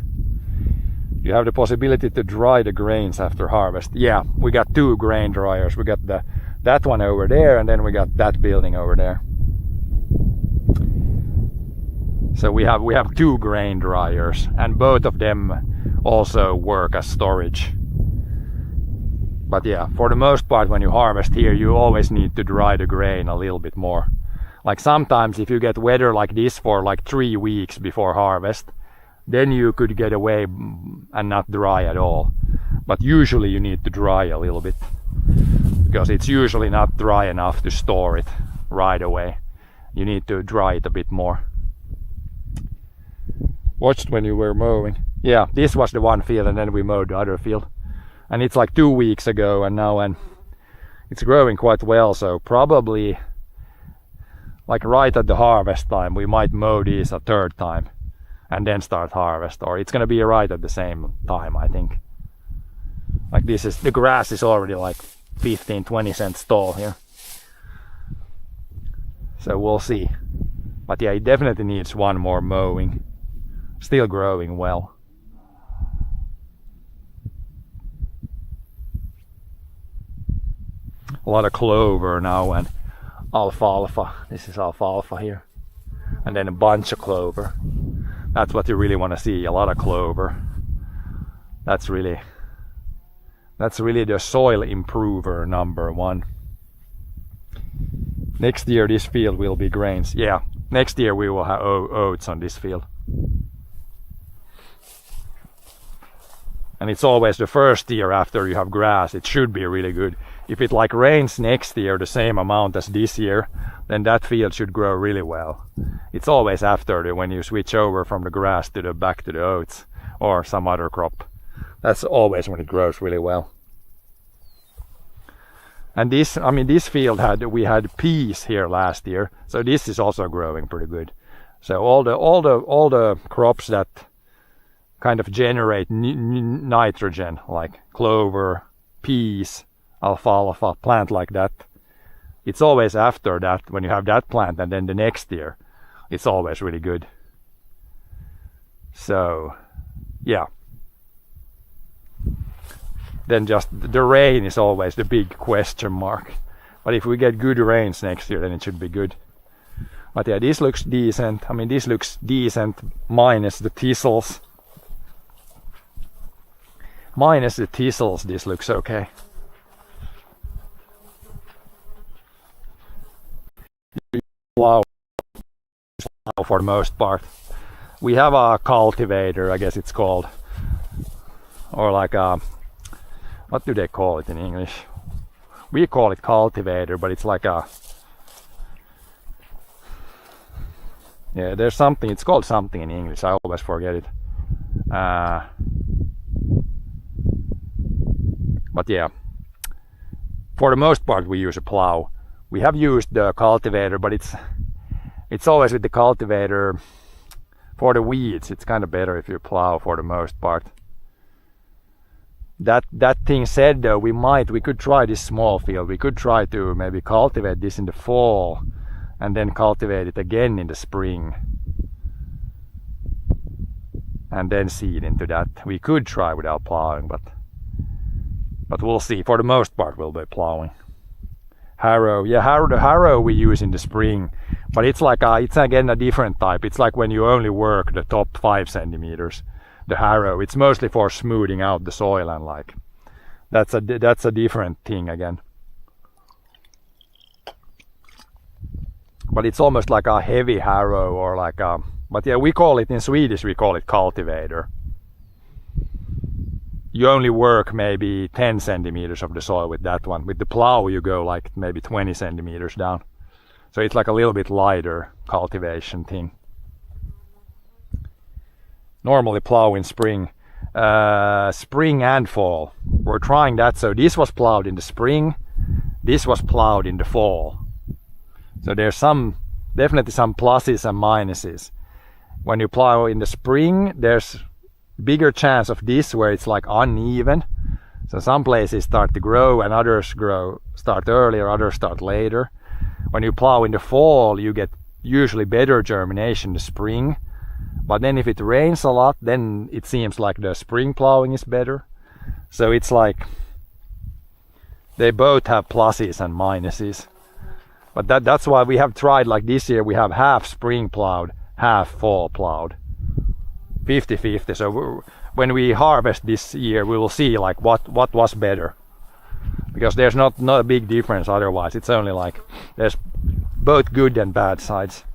You have the possibility to dry the grains after harvest. Yeah, we got 2 grain dryers. We got that one over there, and then we got that building over there. So we have 2 grain dryers, and both of them also work as storage. But yeah, for the most part when you harvest here, you always need to dry the grain a little bit more. Like sometimes if you get weather like this for like 3 weeks before harvest, then you could get away and not dry at all. But usually you need to dry a little bit, because it's usually not dry enough to store it right away. You need to dry it a bit more. Watched when you were mowing. Yeah, this was the one field, and then we mowed the other field. And it's like 2 weeks ago, and now it's growing quite well, so probably like right at the harvest time we might mow these a 3rd time and then start harvest, or it's gonna be right at the same time, I think. Like this is, the grass is already like 15-20 cents tall here. So we'll see. But yeah, it definitely needs one more mowing. Still growing well. A lot of clover now and alfalfa. This is alfalfa here. And then a bunch of clover. That's what you really want to see, a lot of clover. That's really the soil improver #1. Next year this field will be grains. Yeah, next year we will have oats on this field. And it's always the first year after you have grass, it should be really good. If it like rains next year the same amount as this year, then that field should grow really well. It's always after when you switch over from the grass to back to the oats or some other crop. That's always when it grows really well. And this field we had peas here last year, so this is also growing pretty good. So all the crops that kind of generate nitrogen, like clover, peas, alfalfa, plant like that, it's always after that when you have that plant, and then the next year it's always really good. So yeah, then just the rain is always the big question mark. But if we get good rains next year, then it should be good. But yeah, this looks decent. I mean, this looks decent minus the thistles. Minus the thistles, this looks okay. Plow for the most part. We have a cultivator, I guess it's called, or like a, what do they call it in English? We call it cultivator, but it's like a, yeah, there's something, it's called something in English, I always forget it. But yeah, for the most part we use a plow. We have used the cultivator, but it's always with the cultivator for the weeds. It's kind of better if you plow for the most part. That thing said though, we could try this small field. We could try to maybe cultivate this in the fall and then cultivate it again in the spring. And then seed into that. We could try without plowing, but we'll see. For the most part we'll be plowing. Harrow, yeah, the harrow we use in the spring, but it's like it's again a different type. It's like when you only work the top 5 centimeters. The harrow, it's mostly for smoothing out the soil, and like that's a different thing again. but it's almost like a heavy harrow or like a, but yeah, we call it in Swedish, we call it cultivator. You only work maybe 10 centimeters of the soil with that one. With the plow you go like maybe 20 centimeters down. So it's like a little bit lighter cultivation thing. Normally plow in spring. Spring and fall. We're trying that. So this was plowed in the spring. This was plowed in the fall. So there's definitely some pluses and minuses. When you plow in the spring, there's bigger chance of this where it's like uneven. So some places start to grow and others start earlier, others start later. When you plow in the fall, you get usually better germination in the spring. But then if it rains a lot, then it seems like the spring plowing is better. So it's like they both have pluses and minuses. But that's why we have tried, like this year we have half spring plowed, half fall plowed. 50-50. So when we harvest this year, we will see like what was better, because there's not a big difference otherwise. It's only like there's both good and bad sides.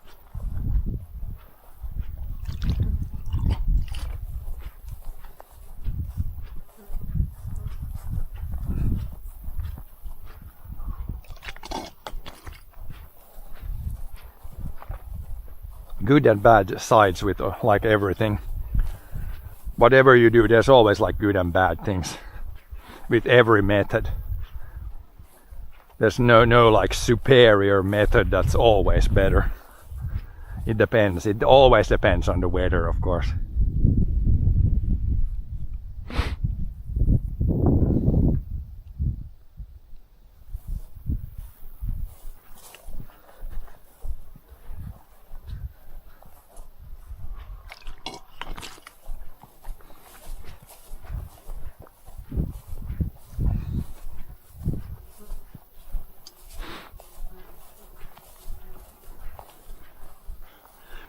Good and bad sides with like everything. Whatever you do, there's always like good and bad things with every method. There's no like superior method that's always better. It depends. It always depends on the weather, of course.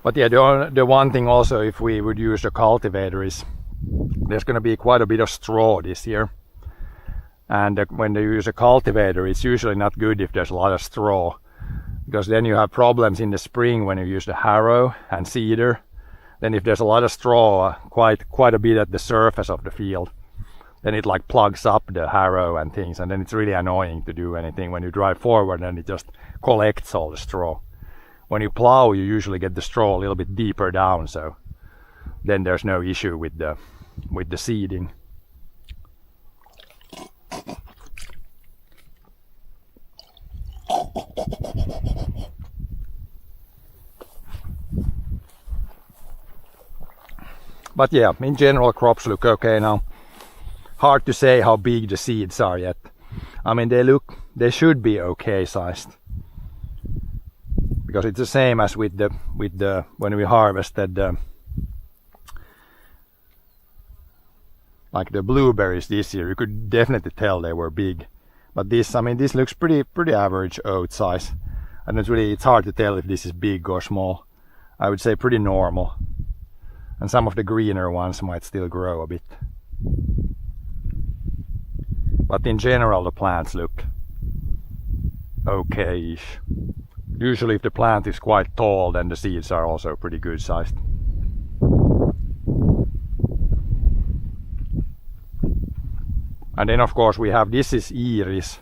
But yeah, the one thing also, if we would use the cultivator, is there's going to be quite a bit of straw this year. And when you use a cultivator, it's usually not good if there's a lot of straw, because then you have problems in the spring when you use the harrow and seeder. Then if there's a lot of straw, quite a bit at the surface of the field, then it like plugs up the harrow and things, and then it's really annoying to do anything. When you drive forward, and it just collects all the straw. When you plow, you usually get the straw a little bit deeper down, so then there's no issue with the seeding. But yeah, in general crops look okay now. Hard to say how big the seeds are yet. I mean, they should be okay sized. Because it's the same as with the when we harvested like the blueberries this year, you could definitely tell they were big. But this, I mean, this looks pretty average oat size. And it's hard to tell if this is big or small. I would say pretty normal. And some of the greener ones might still grow a bit. But in general, the plants look okay-ish. Usually if the plant is quite tall, then the seeds are also pretty good sized. And then of course we have, this is iris,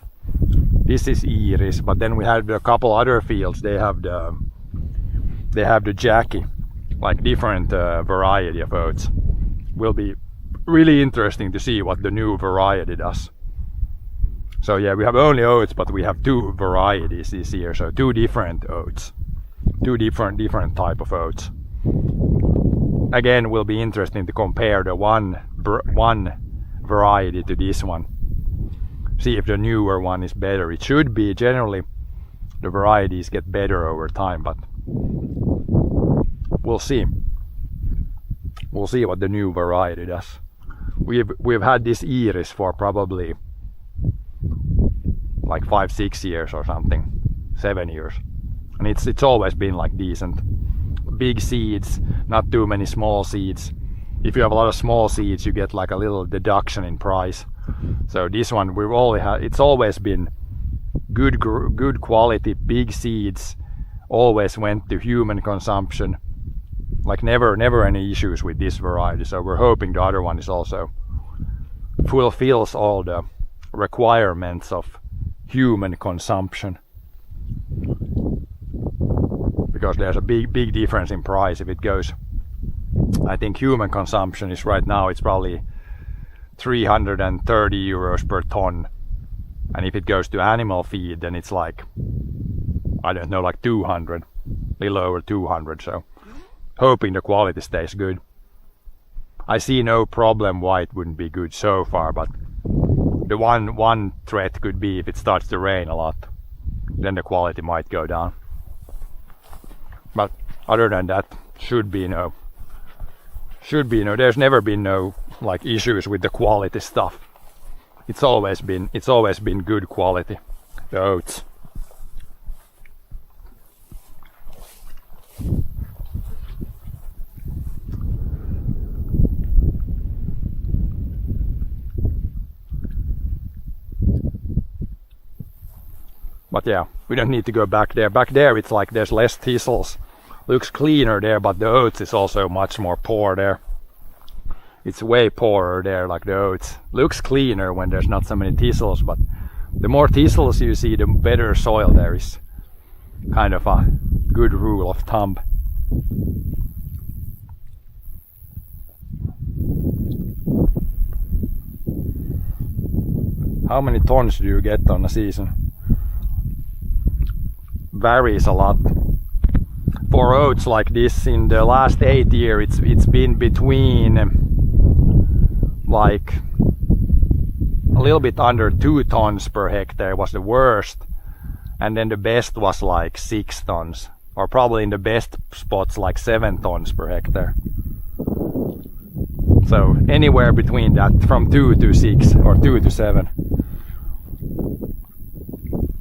but then we have a couple other fields, they have the Jackie, like different variety of oats. Will be really interesting to see what the new variety does. So yeah, we have only oats, but we have two varieties this year, so two different oats, two different type of oats. Again, will be interesting to compare the one variety to this one. See if the newer one is better. It should be. Generally the varieties get better over time, but we'll see. We'll see what the new variety does. We've had this iris for probably like 5-6 years or something, 7 years, and it's always been like decent. Big seeds, not too many small seeds. If you have a lot of small seeds, you get like a little deduction in price. So this one it's always been good quality, big seeds, always went to human consumption. Like never any issues with this variety. So we're hoping the other one is also fulfills all the requirements of human consumption. Because there's a big difference in price if it goes. I think human consumption is right now, it's probably 330 euros per ton. And if it goes to animal feed, then it's like, I don't know, like 200, a little over 200. So hoping the quality stays good. I see no problem why it wouldn't be good so far, but the one threat could be if it starts to rain a lot, then the quality might go down. But other than that, should be no. There's never been no like issues with the quality stuff. It's always been good quality, the oats. But yeah, we don't need to go back there. Back there it's like there's less thistles. Looks cleaner there, but the oats is also much more poor there. It's way poorer there, like the oats. Looks cleaner when there's not so many thistles, but the more thistles you see, the better soil there is. Kind of a good rule of thumb. How many tons do you get on a season? Varies a lot. For oats like this, in the last 8 years, it's been between like a little bit under 2 tons per hectare was the worst, and then the best was like 6 tons, or probably in the best spots like 7 tons per hectare. So anywhere between that, from 2 to 6 or 2 to 7.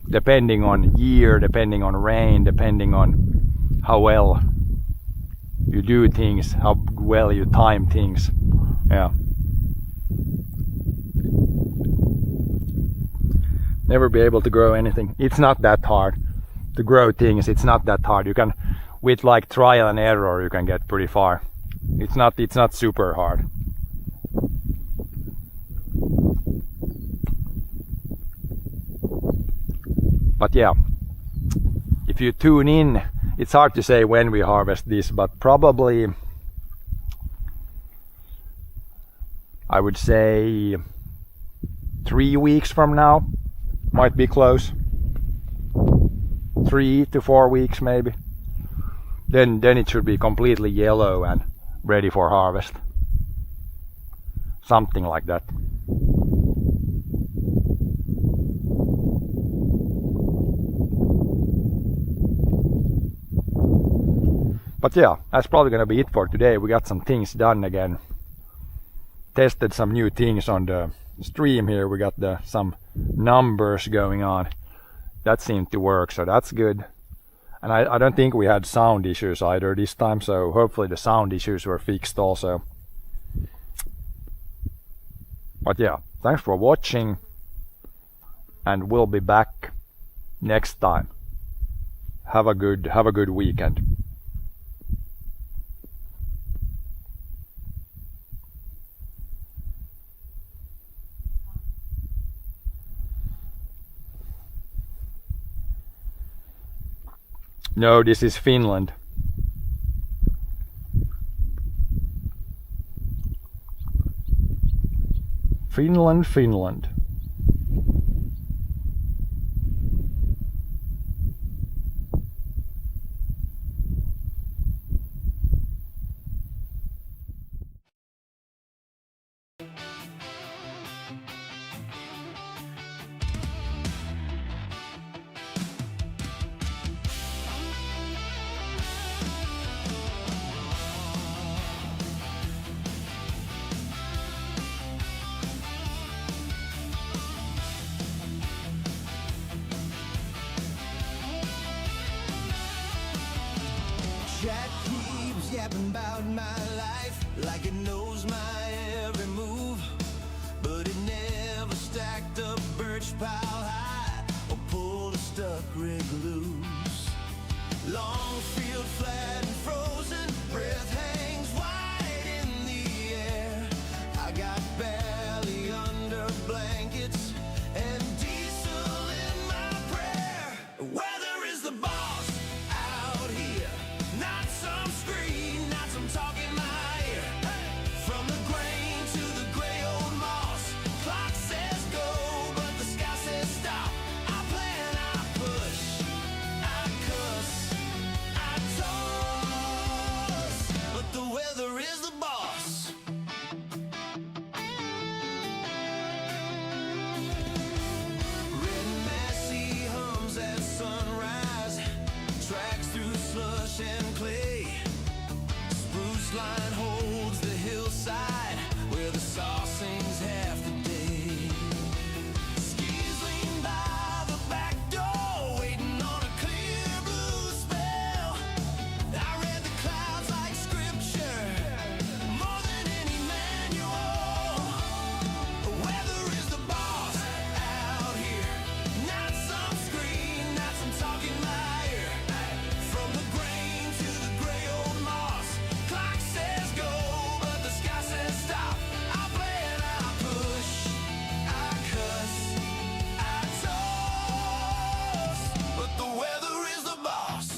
Depending on year, depending on rain, depending on how well you do things, how well you time things. Yeah. Never be able to grow anything. It's not that hard to grow things. It's not that hard. You can, with like trial and error, you can get pretty far. It's not super hard. But yeah, if you tune in, it's hard to say when we harvest this, but probably I would say 3 weeks from now might be close. 3 to 4 weeks maybe. Then it should be completely yellow and ready for harvest. Something like that. But yeah, that's probably gonna be it for today. We got some things done again. Tested some new things on the stream here. We got some numbers going on. That seemed to work, so that's good. And I don't think we had sound issues either this time, so hopefully the sound issues were fixed also. But yeah, thanks for watching, and we'll be back next time. Have a good weekend. No, this is Finland. Finland. Chat keeps yapping about my life like it knows my every move, but it never stacked up birch pile high or pulled a stuck rig loose. Long field, flat and frozen, breath hangs wide in the air. I got barely under blankets and diesel in my prayer. Weather is the boss out here, not some screen, not some talk in my ear. From the grain to the gray old moss, clock says go, but the sky says stop. I plan, I push, I cuss, I toss, but the weather is the boss. Red Massey hums at sunrise, tracks through slush and clay. Spruce line holds the hillside where the saw sings half the day. Skis lean by the back door, waiting on a clear blue spell. I read the clouds like scripture, more than any manual. The weather is the boss out here, not some screen, not some talk in my ear. From the grain to the gray old moss, clock says go, but the sky says stop. I plan, I push, I cuss, I toss, but the weather is the boss.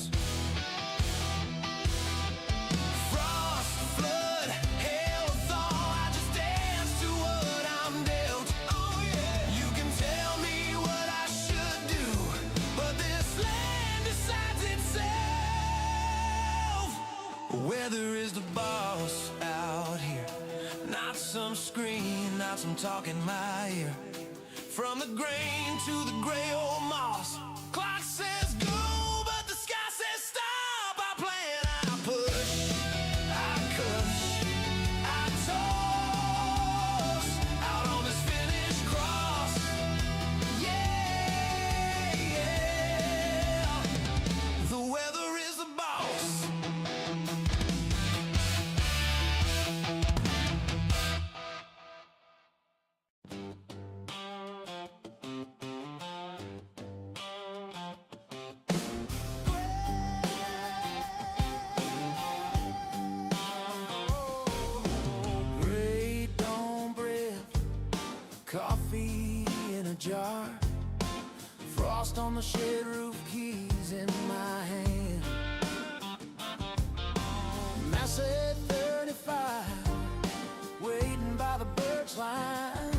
Frost, flood, hail, thaw, I just dance to what I'm dealt. Oh yeah, you can tell me what I should do, but this land decides itself. Weather is the boss out here, not some screen, not some talk in my ear. From the grain to the gray old moss, clock says go, but the sky says stop. I plan, I push, I cuss, I toss, out on this finished cross. Yeah, yeah, the weather is the boss. Great dawn breath, coffee in a jar, frost on the shed roof, keys in my hand. Massey 35, waiting by the birch line.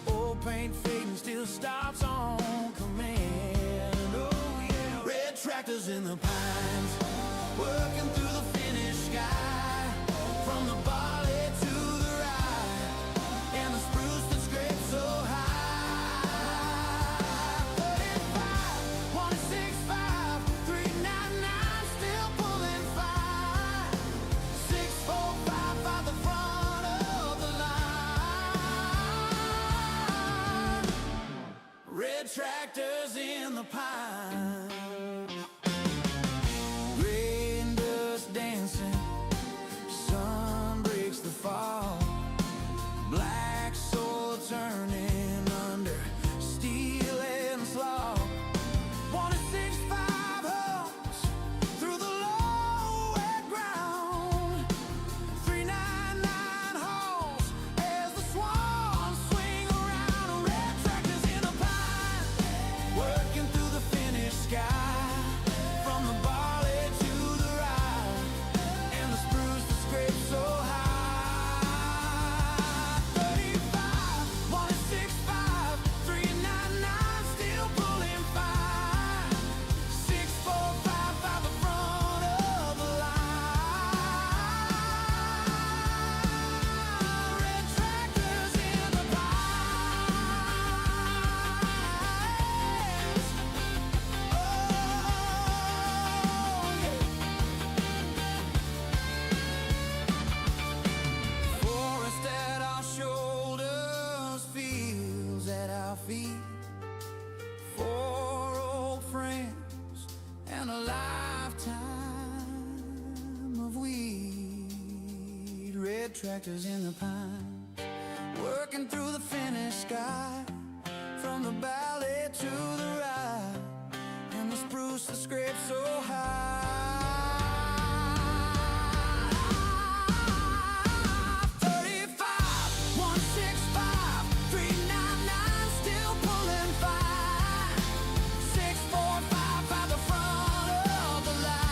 Old paint fading, still stops on command. Oh yeah, red tractors in the pines, working through the finished sky. From the barley to the rye, and the spruce that scrapes so high. 35, 165, 399, still pulling fine. 645 by the front of the line. Red tractors in the pine. Rain dust dancing, sun breaks the fall. Black soil turning under steel and slaw. 165 homes through the low wet ground. 399 hauls as the swans swing around. Red tractors in the pine, working through the finished sky. From the barley to the rye, and the spruce that scrapes so high. 35, 165, 399, still pulling fine. 645 by the front of the line. Red tractors in the pines. Oh yeah. Forest at our shoulders, fields at our feet. 4 old friends and a lifetime of weed. Red tractors in the pine, working through the finished sky. From the valley to the rye, and the spruce used to scrape so high. 35, 165, 399, still pulling fine. 645 by the front of the line.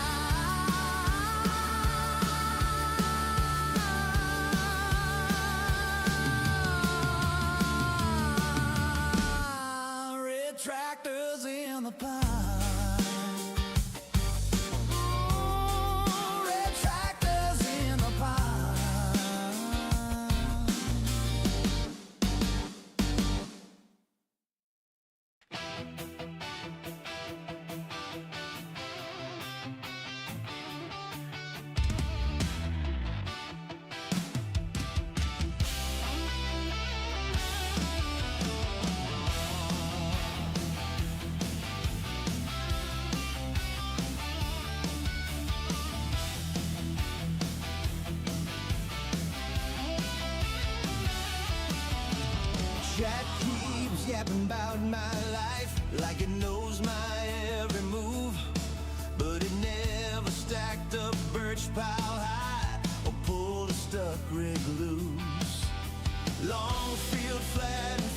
Red tractors in the pine. Red tractors in the pine. Chat keeps yapping about my life like it knows my every move, but it never stacked up birch pile high or pulled a stuck rig loose. Long field flat and